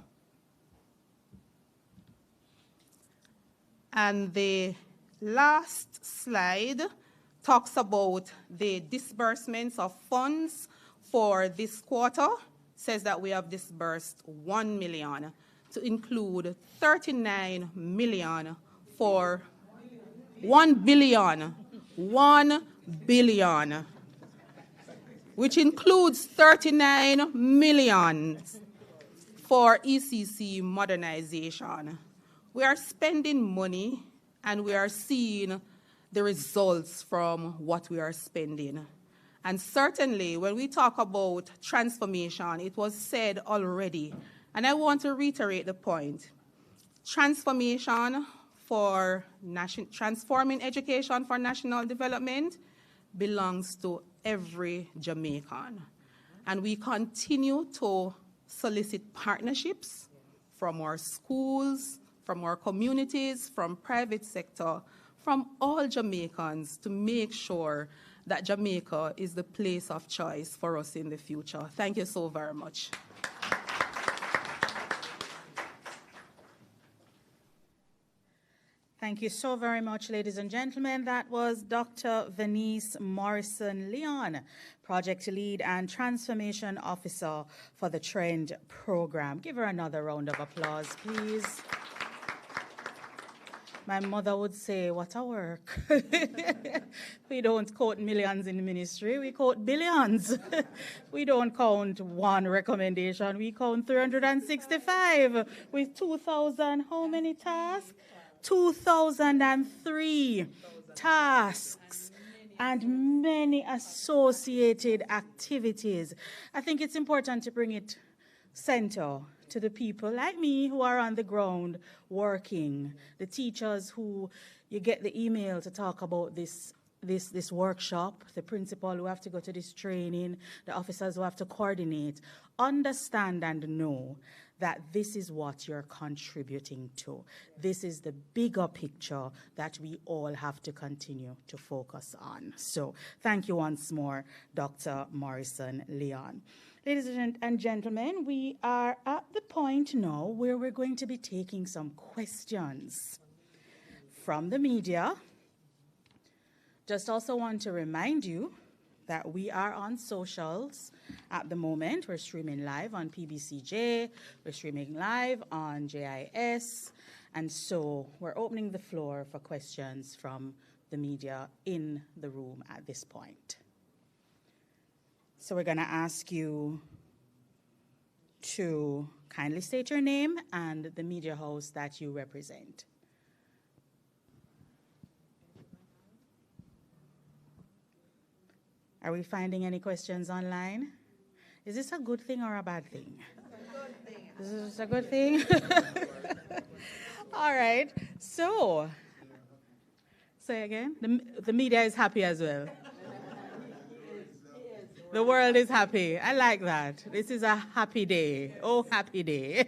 And the last slide talks about the disbursements of funds for this quarter. It says that we have disbursed 1 million to include 39 million for 1 billion, 1 billion, which includes 39 million for ECC modernization. We are spending money and we are seeing the results from what we are spending. And certainly when we talk about transformation, it was said already, and I want to reiterate the point. Transformation for transforming education for national development belongs to every Jamaican. And we continue to solicit partnerships from our schools, from our communities, from private sector, from all Jamaicans to make sure that Jamaica is the place of choice for us in the future. Thank you so very much. Thank you so very much, ladies and gentlemen. That was Dr. Venice Morrison-Leon, Project Lead and Transformation Officer for the TREND program. Give her another round of applause, please. My mother would say, what a work. We don't quote millions in the ministry, we quote billions. We don't count one recommendation, we count 365 with 2,000, how many tasks? 2,003 tasks and many associated activities. I think it's important to bring it center to the people like me who are on the ground working, the teachers who you get the email to talk about this workshop, the principal who have to go to this training, the officers who have to coordinate. Understand and know that this is what you're contributing to. This is the bigger picture that we all have to continue to focus on. So thank you once more, Dr. Morrison-Leon. Ladies and gentlemen, we are at the point now where we're going to be taking some questions from the media. Just also want to remind you that we are on socials at the moment. We're streaming live on PBCJ, we're streaming live on JIS, and so we're opening the floor for questions from the media in the room at this point. So we're going to ask you to kindly state your name and the media house that you represent. Are we finding any questions online? Is this a good thing or a bad thing? This is a good thing? All right. So, say again. The media is happy as well. The world is happy. I like that. This is a happy day. Oh, happy day.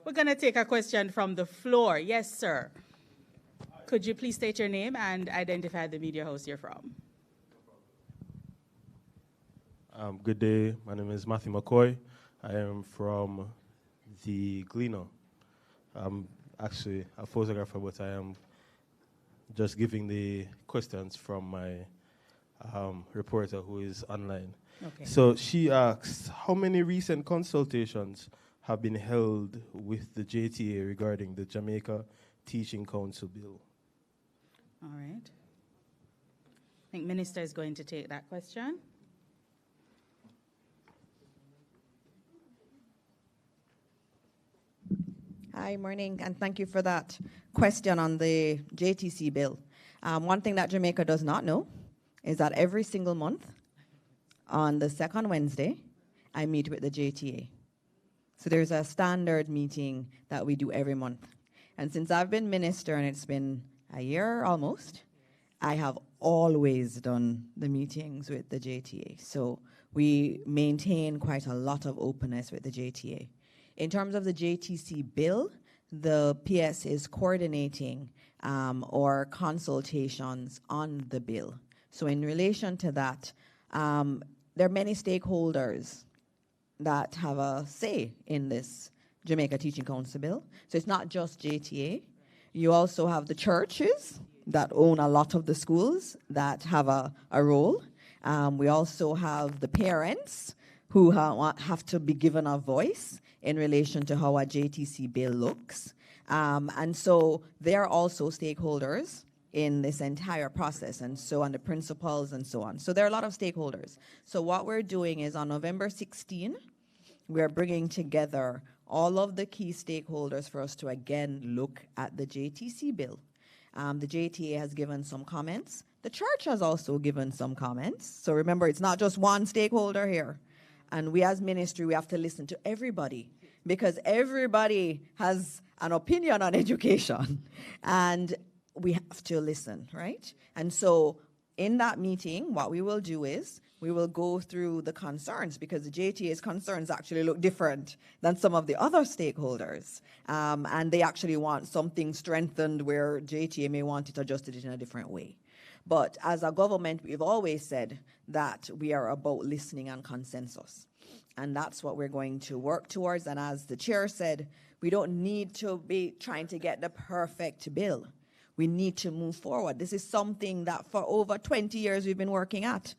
We're going to take a question from the floor. Yes, sir. Could you please state your name and identify the media house you're from? Good day. My name is Matthew McCoy. I am from the Gleaner. I'm actually a photographer, but I am just giving the questions from my reporter who is online. Okay. So she asks, how many recent consultations have been held with the JTA regarding the Jamaica Teaching Council bill? All right. I think Minister is going to take that question. Hi, morning, and thank you for that question on the JTC bill. One thing that Jamaica does not know is that every single month, on the second Wednesday, I meet with the JTA. So there's a standard meeting that we do every month. And since I've been minister, and it's been a year almost, I have always done the meetings with the JTA. So we maintain quite a lot of openness with the JTA. In terms of the JTC bill, the PS is coordinating or consultations on the bill. So in relation to that, there are many stakeholders that have a say in this Jamaica Teaching Council bill. So it's not just JTA. You also have the churches that own a lot of the schools that have a role. We also have the parents who have to be given a voice in relation to how a JTC bill looks. And so they're also stakeholders in this entire process, and so on the principals and so on. So there are a lot of stakeholders. So what we're doing is on November 16, we're bringing together all of the key stakeholders for us to again look at the JTC bill. The JTA has given some comments. The church has also given some comments. So remember, it's not just one stakeholder here. And we as ministry, we have to listen to everybody because everybody has an opinion on education and we have to listen, right? And so in that meeting, what we will do is we will go through the concerns because the JTA's concerns actually look different than some of the other stakeholders. And they actually want something strengthened where JTA may want it adjusted in a different way. But as a government, we've always said that we are about listening and consensus. And that's what we're going to work towards. And as the chair said, we don't need to be trying to get the perfect bill. We need to move forward. This is something that for over 20 years we've been working at.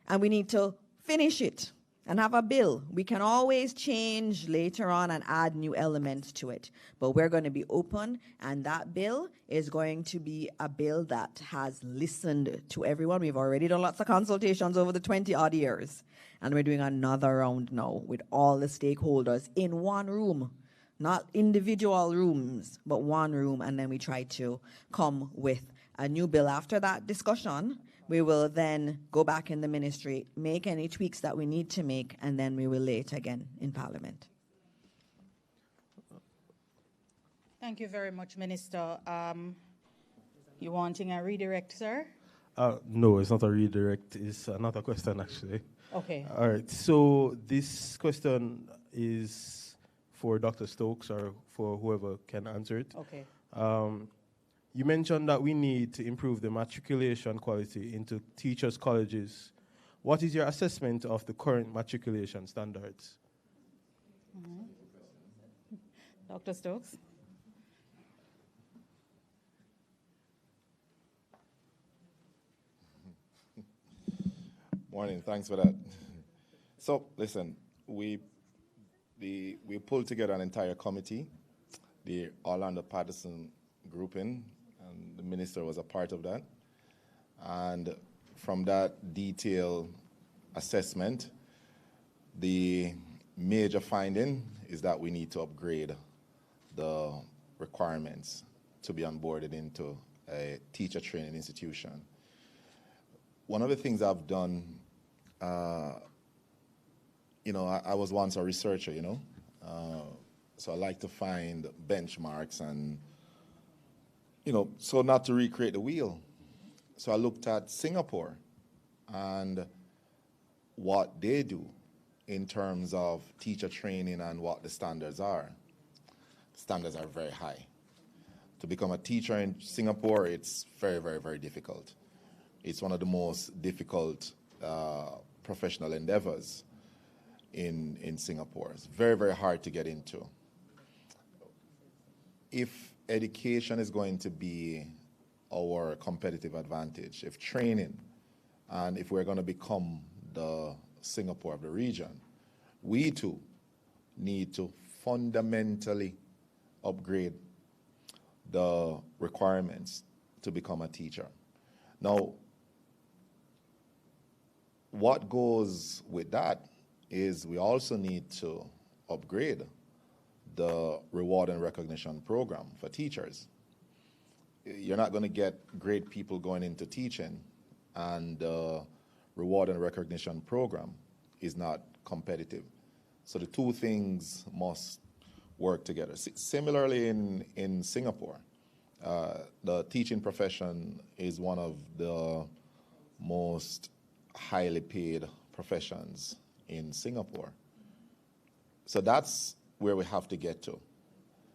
And we need to finish it and have a bill. We can always change later on and add new elements to it. But we're going to be open, and that bill is going to be a bill that has listened to everyone. We've already done lots of consultations over the 20-odd years. And we're doing another round now with all the stakeholders in one room. Not individual rooms, but one room. And then we try to come with a new bill. After that discussion, we will then go back in the ministry, make any tweaks that we need to make, and then we will lay it again in Parliament. Thank you very much, Minister. You wanting a redirect, sir? No, it's not a redirect. It's another question, actually. Okay. All right. So this question is for Dr. Stokes or for whoever can answer it. Okay. You mentioned that we need to improve the matriculation quality into teachers' colleges. What is your assessment of the current matriculation standards? Dr. Stokes? Morning, thanks for that. So, listen, we pulled together an entire committee, the Orlando Patterson grouping, and the minister was a part of that. And from that detailed assessment, the major finding is that we need to upgrade the requirements to be onboarded into a teacher training institution. One of the things I've done, you know, I was once a researcher, you know, so I like to find benchmarks and, you know, so not to recreate the wheel. So I looked at Singapore and what they do in terms of teacher training and what the standards are. Standards are very high. To become a teacher in Singapore, it's very, very, very difficult. It's one of the most difficult professional endeavors in Singapore. It's very, very hard to get into. If education is going to be our competitive advantage, if training, and if we're going to become the Singapore of the region, we too need to fundamentally upgrade the requirements to become a teacher. Now, what goes with that is we also need to upgrade the reward and recognition program for teachers. You're not going to get great people going into teaching and the reward and recognition program is not competitive. So the two things must work together. Similarly in Singapore, the teaching profession is one of the most highly paid professions in Singapore. So that's where we have to get to.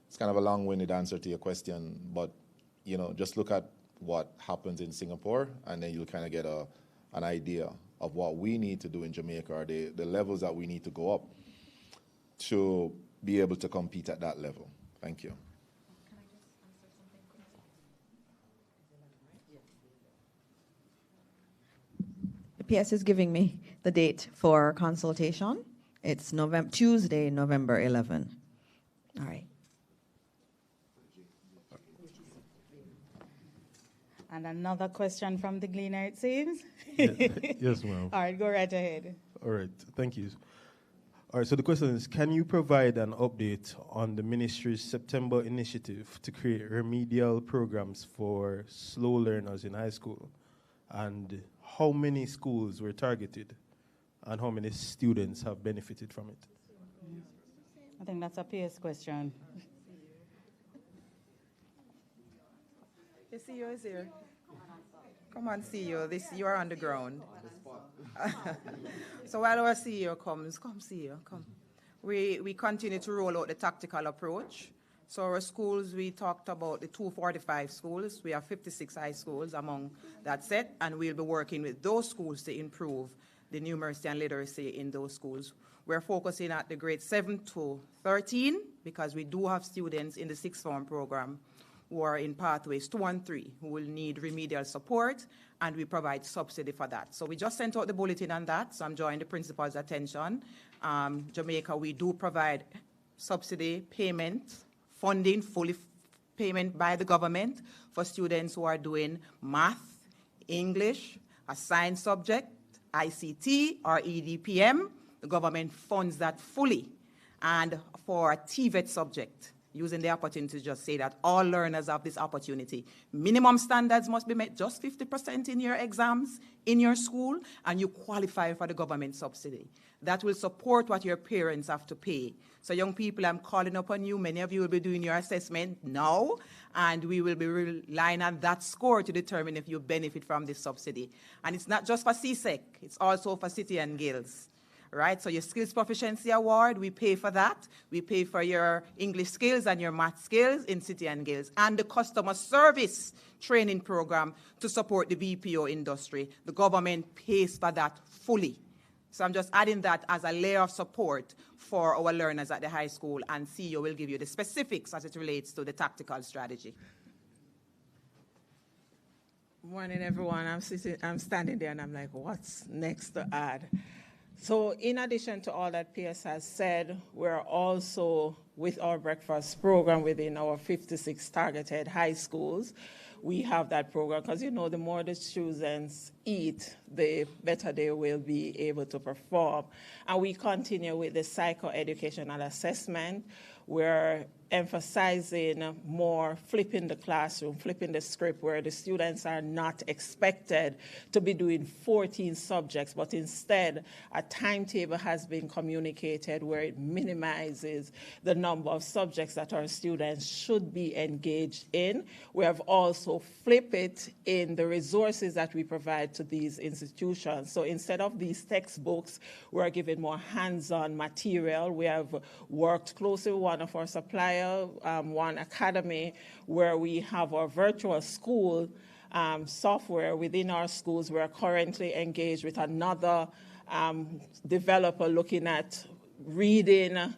It's kind of a long-winded answer to your question, but you know, just look at what happens in Singapore and then you'll kind of get an idea of what we need to do in Jamaica, or the levels that we need to go up to be able to compete at that level. Thank you. The PS is giving me the date for consultation. It's Tuesday, November 11. All right. And another question from the Gleaner, it seems. Yes, ma'am. All right, go right ahead. All right, thank you. All right, so the question is, can you provide an update on the ministry's September initiative to create remedial programs for slow learners in high school? And how many schools were targeted? And how many students have benefited from it? I think that's a PS question. The CEO is here. Come on, CEO. You are on the ground. So while our CEO comes, come CEO, come. We continue to roll out the tactical approach. So our schools, we talked about the 245 schools. We have 56 high schools among that set, and we'll be working with those schools to improve the numeracy and literacy in those schools. We're focusing at the grade 7 to 13 because we do have students in the sixth form program who are in pathways 2 and 3 who will need remedial support, and we provide subsidy for that. So we just sent out the bulletin on that, so I'm drawing the principal's attention. Jamaica, we do provide subsidy payment, funding, fully payment by the government for students who are doing math, English, a science subject, ICT, or EDPM. The government funds that fully. And for a TVET subject, using the opportunity to just say that all learners have this opportunity. Minimum standards must be met, just 50% in your exams in your school, and you qualify for the government subsidy. That will support what your parents have to pay. So young people, I'm calling upon you. Many of you will be doing your assessment now, and we will be relying on that score to determine if you benefit from this subsidy. And it's not just for CSEC, it's also for City and Guilds. Right, so your skills proficiency award, we pay for that. We pay for your English skills and your math skills in City and Guilds, and the customer service training program to support the BPO industry. The government pays for that fully. So I'm just adding that as a layer of support for our learners at the high school, and CEO will give you the specifics as it relates to the tactical strategy. Morning, everyone. I'm standing there and I'm like, what's next to add? So in addition to all that PS has said, we're also, with our breakfast program within our 56 targeted high schools, we have that program because, you know, the more the students eat, the better they will be able to perform. And we continue with the psychoeducational assessment. We're emphasizing more flipping the classroom, flipping the script, where the students are not expected to be doing 14 subjects, but instead a timetable has been communicated where it minimizes the number of subjects that our students should be engaged in. We have also flipped it in the resources that we provide to these institutions. So instead of these textbooks, we're giving more hands-on material. We have worked closely with one of our suppliers, One Academy, where we have our virtual school software within our schools. We're currently engaged with another developer looking at reading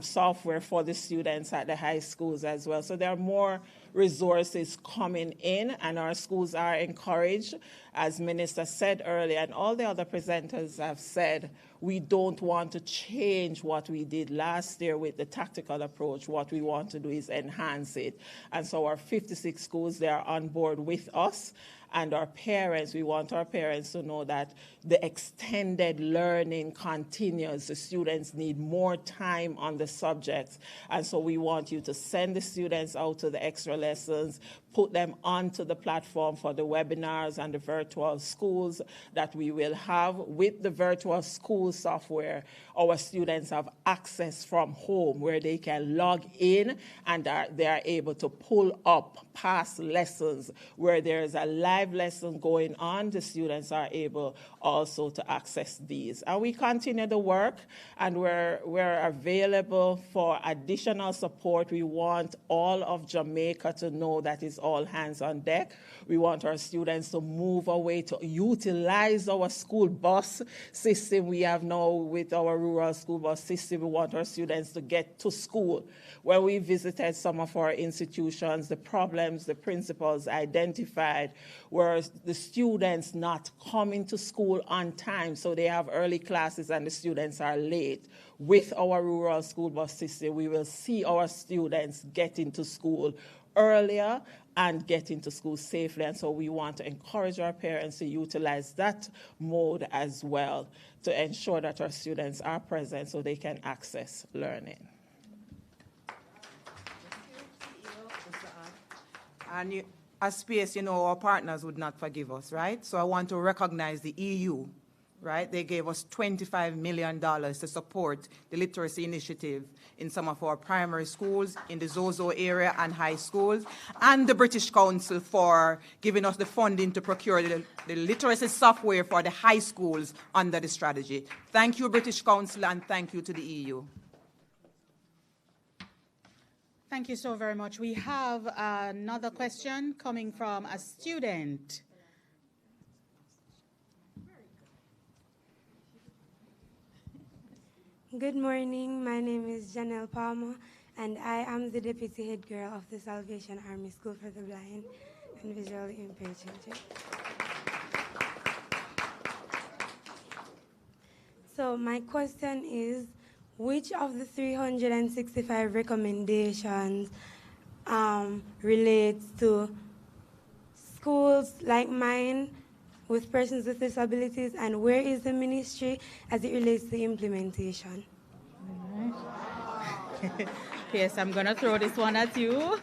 software for the students at the high schools as well. So there are more resources coming in, and our schools are encouraged. As Minister said earlier, and all the other presenters have said, we don't want to change what we did last year with the tactical approach. What we want to do is enhance it. And so our 56 schools, they are on board with us. And our parents, we want our parents to know that the extended learning continues. The students need more time on the subjects. And so we want you to send the students out to the extra lessons, put them onto the platform for the webinars and the virtual schools that we will have. With the virtual school software, our students have access from home where they can log in and they are able to pull up past lessons where there's a live lesson going on. The students are able also to access these. And we continue the work, and we're available for additional support. We want all of Jamaica to know that it's all hands on deck. We want our students to move away, to utilize our school bus system we have now with our rural school bus system. We want our students to get to school. When we visited some of our institutions, the problems the principals identified were the students not coming to school on time, so they have early classes and the students are late. With our rural school bus system, we will see our students getting to school earlier and getting to school safely. And so we want to encourage our parents to utilize that mode as well to ensure that our students are present so they can access learning. And as space, you know, our partners would not forgive us, right? So I want to recognize the EU, right? They gave us $25 million to support the literacy initiative in some of our primary schools, in the Zozo area and high schools, and the British Council for giving us the funding to procure the literacy software for the high schools under the strategy. Thank you, British Council, and thank you to the EU. Thank you so very much. We have another question coming from a student. Good morning. My name is Janelle Palmer, and I am the Deputy Head Girl of the Salvation Army School for the Blind and Visually Impaired Children. So my question is, which of the 365 recommendations relates to schools like mine with persons with disabilities, and where is the ministry as it relates to implementation? Yes, I'm going to throw this one at you.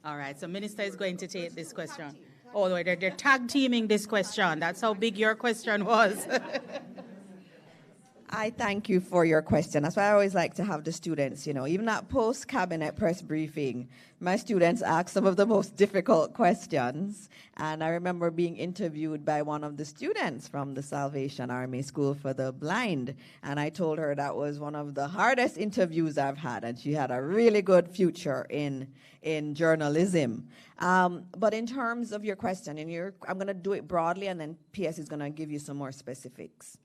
All right, so Minister is going to take this question. Oh, they're tag teaming this question. That's how big your question was. I thank you for your question. That's why I always like to have the students, you know, even at post-cabinet press briefing, my students ask some of the most difficult questions. And I remember being interviewed by one of the students from the Salvation Army School for the Blind. And I told her that was one of the hardest interviews I've had. And she had a really good future in journalism. But in terms of your question, I'm going to do it broadly, and then PS is going to give you some more specifics.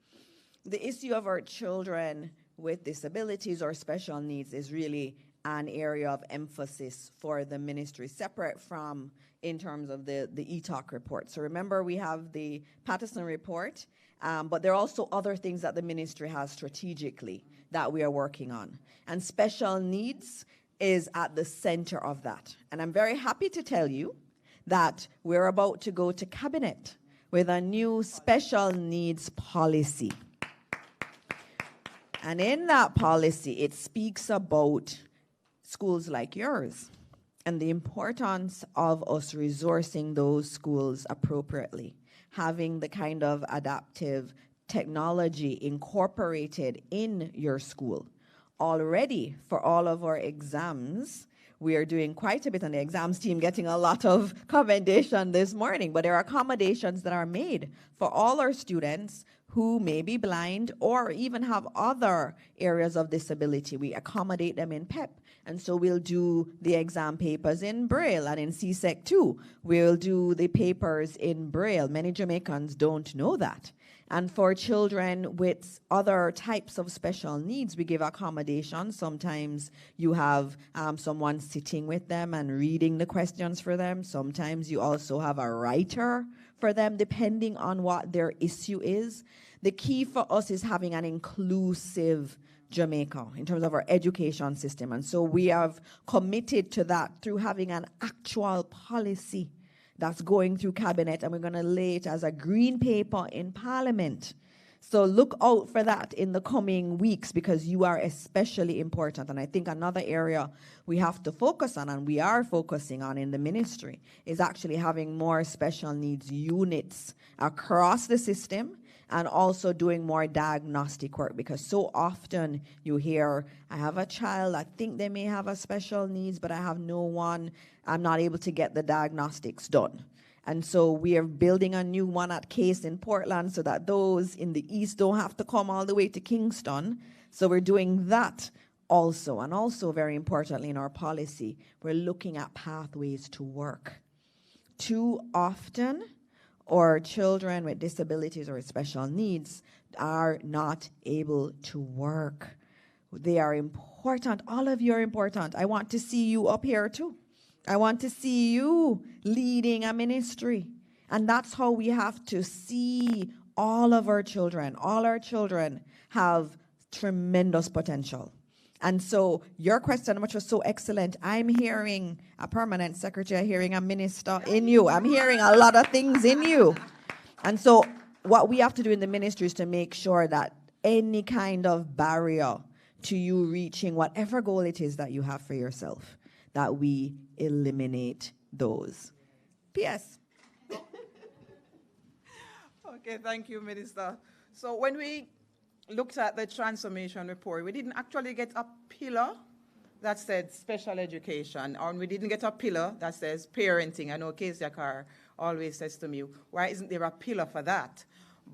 The issue of our children with disabilities or special needs is really an area of emphasis for the ministry, separate from in terms of the ETOC report. So remember, we have the Patterson report, but there are also other things that the ministry has strategically that we are working on. And special needs is at the center of that. And I'm very happy to tell you that we're about to go to cabinet with a new special needs policy. And in that policy, it speaks about schools like yours and the importance of us resourcing those schools appropriately, having the kind of adaptive technology incorporated in your school. Already, for all of our exams, we are doing quite a bit on the exams team, getting a lot of commendation this morning, but there are accommodations that are made for all our students who may be blind or even have other areas of disability. We accommodate them in PEP. And so we'll do the exam papers in Braille, and in CSEC too. We'll do the papers in Braille. Many Jamaicans don't know that. And for children with other types of special needs, we give accommodations. Sometimes you have someone sitting with them and reading the questions for them. Sometimes you also have a writer for them, depending on what their issue is. The key for us is having an inclusive Jamaica in terms of our education system. And so we have committed to that through having an actual policy that's going through cabinet, and we're going to lay it as a green paper in Parliament. So look out for that in the coming weeks, because you are especially important. And I think another area we have to focus on, and we are focusing on in the ministry, is actually having more special needs units across the system, and also doing more diagnostic work, because so often you hear, I have a child, I think they may have a special needs, but I have no one, I'm not able to get the diagnostics done. And so we are building a new one at Case in Portland so that those in the East don't have to come all the way to Kingston. So we're doing that also. And also, very importantly, in our policy, we're looking at pathways to work. Too often, or children with disabilities or special needs are not able to work. They are important. All of you are important. I want to see you up here too. I want to see you leading a ministry. And that's how we have to see all of our children. All our children have tremendous potential. And so your question, which was so excellent, I'm hearing a permanent secretary, hearing a minister in you. I'm hearing a lot of things in you. And so what we have to do in the ministry is to make sure that any kind of barrier to you reaching whatever goal it is that you have for yourself, that we eliminate those. P.S. Okay, thank you, Minister. So when we looked at the transformation report, we didn't actually get a pillar that said special education, or we didn't get a pillar that says parenting. I know Casey Akar always says to me, why isn't there a pillar for that?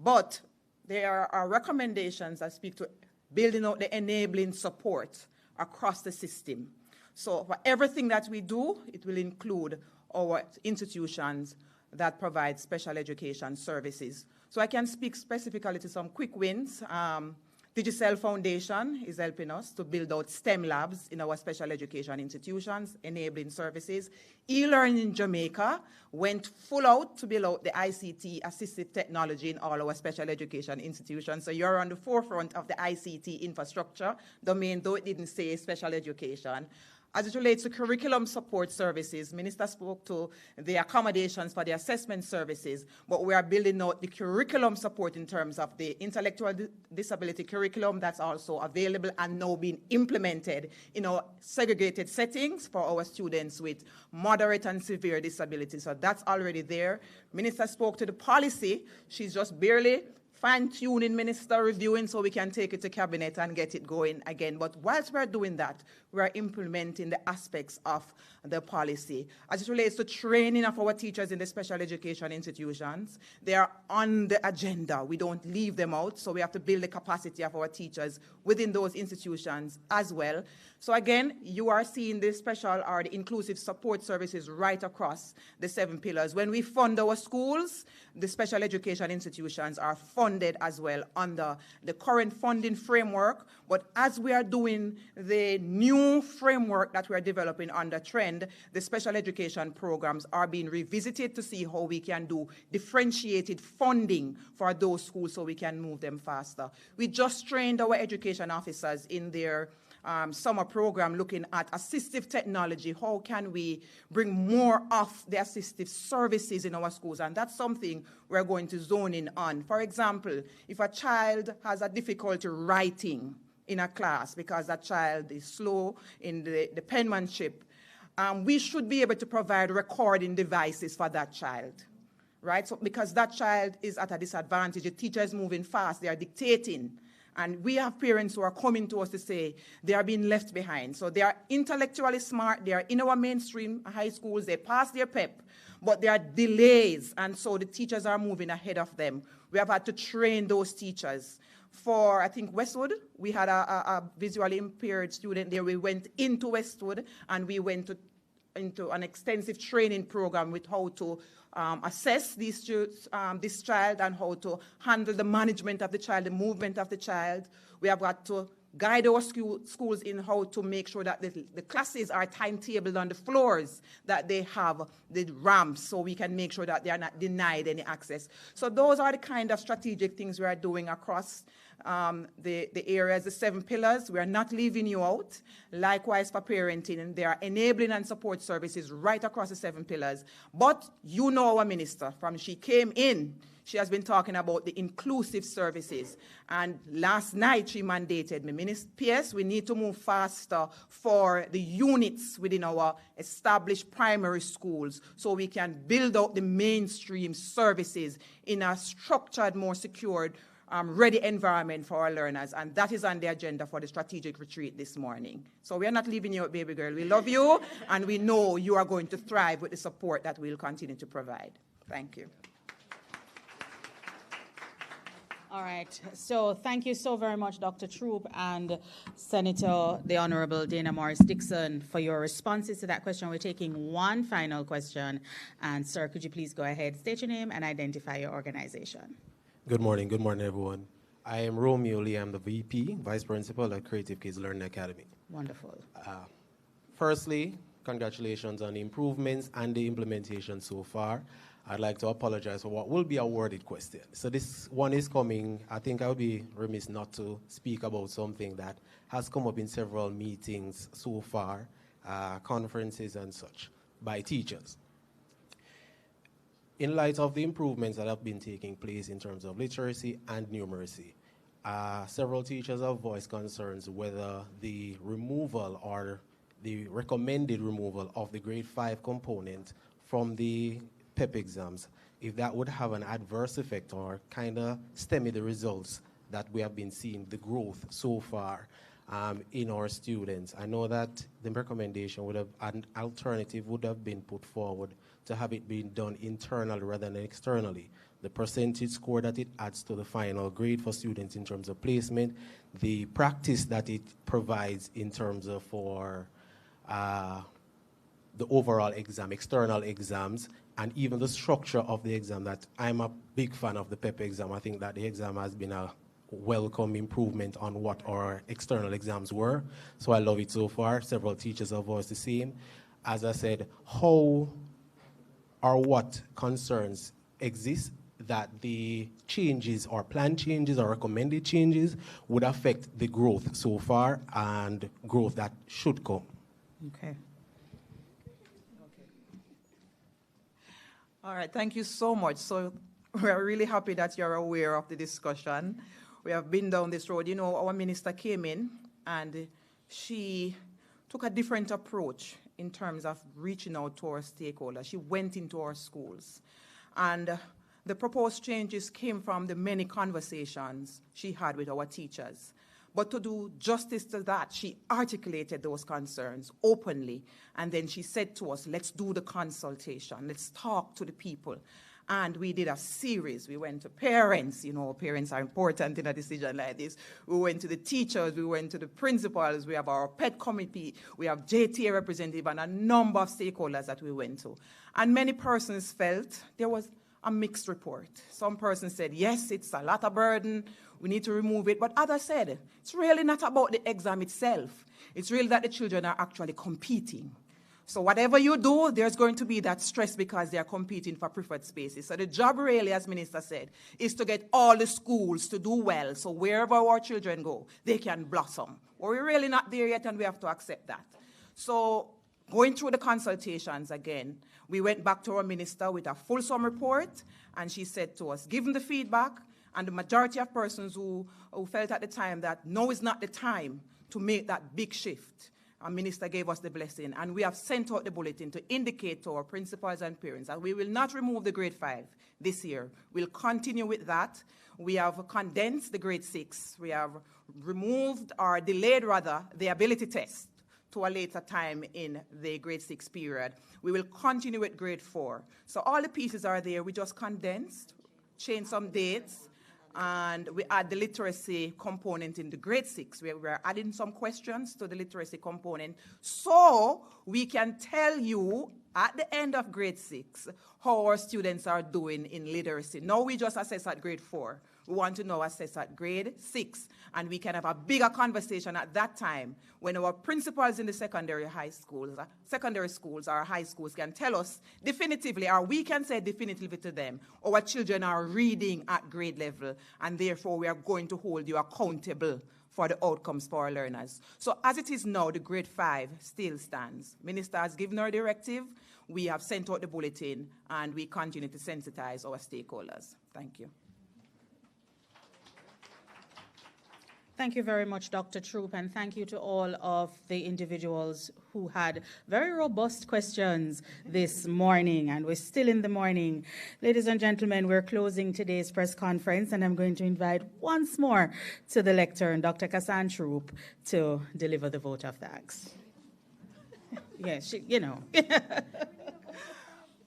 But there are recommendations that speak to building out the enabling support across the system. So for everything that we do, it will include our institutions that provide special education services. So I can speak specifically to some quick wins. Digicel Foundation is helping us to build out STEM labs in our special education institutions, enabling services. E-Learning Jamaica went full out to build out the ICT assistive technology in all our special education institutions. So you're on the forefront of the ICT infrastructure domain, though it didn't say special education. As it relates to curriculum support services, Minister spoke to the accommodations for the assessment services, but we are building out the curriculum support in terms of the intellectual disability curriculum that's also available and now being implemented in our segregated settings for our students with moderate and severe disabilities. So that's already there. Minister spoke to the policy. She's just barely fine-tuning, Minister, reviewing so we can take it to cabinet and get it going again. But whilst we're doing that, we're implementing the aspects of the policy. As it relates to training of our teachers in the special education institutions, they are on the agenda. We don't leave them out, so we have to build the capacity of our teachers within those institutions as well. So again, you are seeing the special or the inclusive support services right across the 7 pillars. When we fund our schools, the special education institutions are funded as well under the current funding framework. But as we are doing the new new framework that we're developing under Trend, the special education programs are being revisited to see how we can do differentiated funding for those schools so we can move them faster. We just trained our education officers in their summer program looking at assistive technology. How can we bring more of the assistive services in our schools? And that's something we're going to zone in on. For example, if a child has a difficulty writing in a class because that child is slow in the penmanship, we should be able to provide recording devices for that child. Right? So because that child is at a disadvantage, the teacher is moving fast, they are dictating. And we have parents who are coming to us to say they are being left behind. So they are intellectually smart, they are in our mainstream high schools, they pass their PEP, but there are delays, and so the teachers are moving ahead of them. We have had to train those teachers. For, I think, Westwood, we had a visually impaired student there. We went into Westwood, and we went into an extensive training program with how to assess this child and how to handle the management of the child, the movement of the child. We have got to guide our schools in how to make sure that the classes are timetabled on the floors, that they have the ramps so we can make sure that they are not denied any access. So those are the kind of strategic things we are doing across the areas, the 7 pillars. We are not leaving you out. Likewise for parenting, and there are enabling and support services right across the 7 pillars. But you know our minister, from she came in, she has been talking about the inclusive services. And last night she mandated me, PS, we need to move faster for the units within our established primary schools so we can build out the mainstream services in a structured, more secured, ready environment for our learners. And that is on the agenda for the strategic retreat this morning. So we are not leaving you out, baby girl. We love you, and we know you are going to thrive with the support that we'll continue to provide. Thank you. All right. So thank you so very much, Dr. Troop and Senator the Honorable Dana Morris-Dixon, for your responses to that question. We're taking one final question. And, sir, could you please go ahead, state your name and identify your organization. Good morning, everyone. I am Romeo Lee. I'm the VP, Vice Principal at Creative Kids Learning Academy. Wonderful. Firstly, congratulations on the improvements and the implementation so far. I'd like to apologize for what will be a worded question. So this one is coming, I think I would be remiss not to speak about something that has come up in several meetings so far, conferences and such, by teachers. In light of the improvements that have been taking place in terms of literacy and numeracy, several teachers have voiced concerns whether the removal or the recommended removal of the grade 5 component from the PEP exams, if that would have an adverse effect or kind of stem the results that we have been seeing, the growth so far in our students. I know that the recommendation would have, an alternative would have been put forward to have it being done internally rather than externally. The percentage score that it adds to the final grade for students in terms of placement, the practice that it provides in terms of for the overall exam, external exams, and even the structure of the exam. That I'm a big fan of the PEP exam. I think that the exam has been a welcome improvement on what our external exams were. So I love it so far. Several teachers have voiced the same. As I said, how or what concerns exist that the changes or planned changes or recommended changes would affect the growth so far and growth that should come. Okay. All right, thank you so much. So we're really happy that you're aware of the discussion. We have been down this road. You know, our minister came in and she took a different approach in terms of reaching out to our stakeholders. She went into our schools. And the proposed changes came from the many conversations she had with our teachers. But to do justice to that, she articulated those concerns openly. And then she said to us, let's do the consultation. Let's talk to the people. And we did a series. We went to parents. You know, parents are important in a decision like this. We went to the teachers. We went to the principals. We have our PET committee. We have JTA representative and a number of stakeholders that we went to. And many persons felt there was a mixed report. Some persons said, yes, it's a lot of burden. We need to remove it. But others said, it's really not about the exam itself. It's really that the children are actually competing. So whatever you do, there's going to be that stress because they are competing for preferred spaces. So the job really, as Minister said, is to get all the schools to do well. So wherever our children go, they can blossom. Well, we're really not there yet, and we have to accept that. So going through the consultations again, we went back to our minister with a fulsome report, and she said to us, given the feedback, and the majority of persons who felt at the time that no is not the time to make that big shift, our minister gave us the blessing, and we have sent out the bulletin to indicate to our principals and parents that we will not remove the grade 5 this year. We'll continue with that. We have condensed the grade 6. We have removed or delayed, rather, the ability test to a later time in the grade 6 period. We will continue with grade 4. So all the pieces are there. We just condensed, changed some dates, and we add the literacy component in the grade 6. We're adding some questions to the literacy component so we can tell you at the end of grade 6 how our students are doing in literacy. Now we just assess at grade 4. We want to now assess at grade 6, and we can have a bigger conversation at that time when our principals in the secondary schools or high schools can tell us definitively, or we can say definitively to them, our children are reading at grade level, and therefore we are going to hold you accountable for the outcomes for our learners. So as it is now, the grade 5 still stands. Minister has given our directive, we have sent out the bulletin, and we continue to sensitize our stakeholders. Thank you. Thank you very much, Dr. Troop, and thank you to all of the individuals who had very robust questions this morning, and we're still in the morning. Ladies and gentlemen, we're closing today's press conference, and I'm going to invite once more to the lectern, Dr. Kassan Troop, to deliver the vote of thanks. Yes, you know.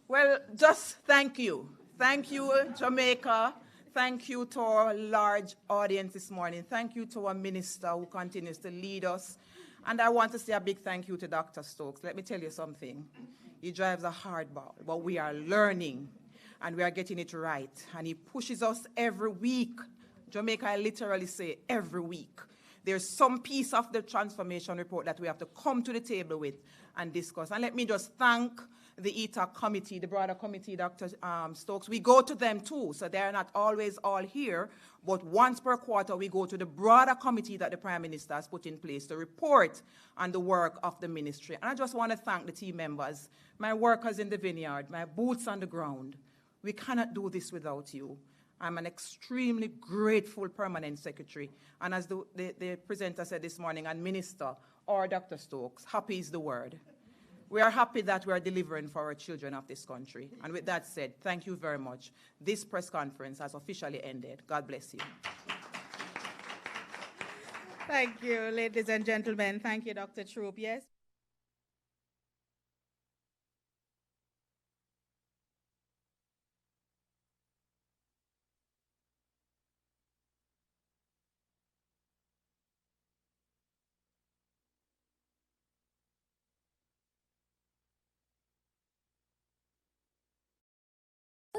Well, just thank you. Thank you, Jamaica. Thank you to our large audience this morning. Thank you to our minister who continues to lead us. And I want to say a big thank you to Dr. Stokes. Let me tell you something. He drives a hard ball, but we are learning and we are getting it right. And he pushes us every week. Jamaica, I literally say every week. There's some piece of the transformation report that we have to come to the table with and discuss. And let me just thank the ETOC committee, the broader committee, Dr. Stokes. We go to them too, so they're not always all here, but once per quarter we go to the broader committee that the Prime Minister has put in place to report on the work of the ministry. And I just want to thank the team members, my workers in the vineyard, my boots on the ground. We cannot do this without you. I'm an extremely grateful permanent secretary. And as the presenter said this morning, and Minister or Dr. Stokes, happy is the word. We are happy that we are delivering for our children of this country. And with that said, thank you very much. This press conference has officially ended. God bless you. Thank you, ladies and gentlemen. Thank you, Dr. Troop. Yes.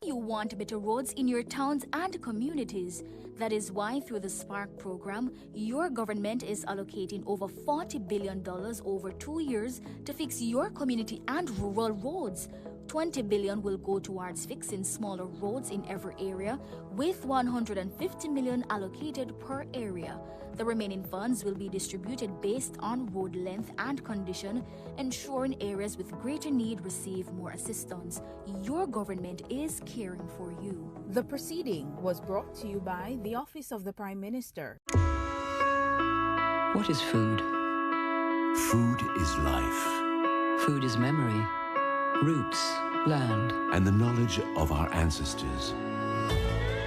You want better roads in your towns and communities. That is why through the SPARK program, your government is allocating over $40 billion over 2 years to fix your community and rural roads. $20 billion will go towards fixing smaller roads in every area, with $150 million allocated per area. The remaining funds will be distributed based on road length and condition, ensuring areas with greater need receive more assistance. Your government is caring for you. The proceeding was brought to you by the Office of the Prime Minister. What is food? Food is life. Food is memory, roots, land, and the knowledge of our ancestors.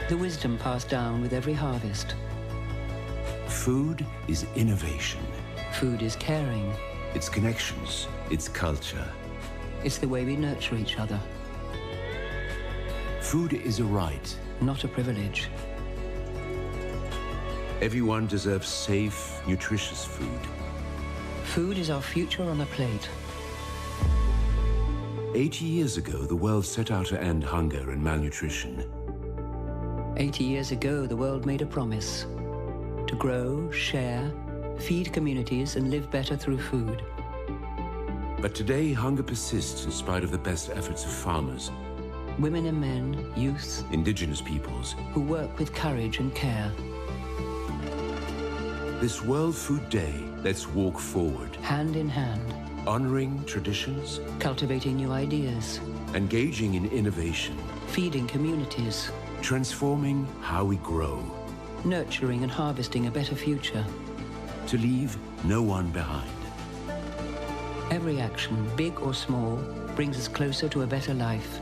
The wisdom passed down with every harvest. Food is innovation. Food is caring. It's connections. It's culture. It's the way we nurture each other. Food is a right, not a privilege. Everyone deserves safe, nutritious food. Food is our future on a plate. 80 years ago, the world set out to end hunger and malnutrition. 80 years ago, the world made a promise to grow, share, feed communities and live better through food. But today, hunger persists in spite of the best efforts of farmers, Women and men, youth, indigenous peoples. who work with courage and care. This World Food Day, let's walk forward, Hand in hand, honoring traditions, cultivating new ideas, engaging in innovation, feeding communities, transforming how we grow, nurturing and harvesting a better future. to leave no one behind. Every action, big or small, brings us closer to a better life.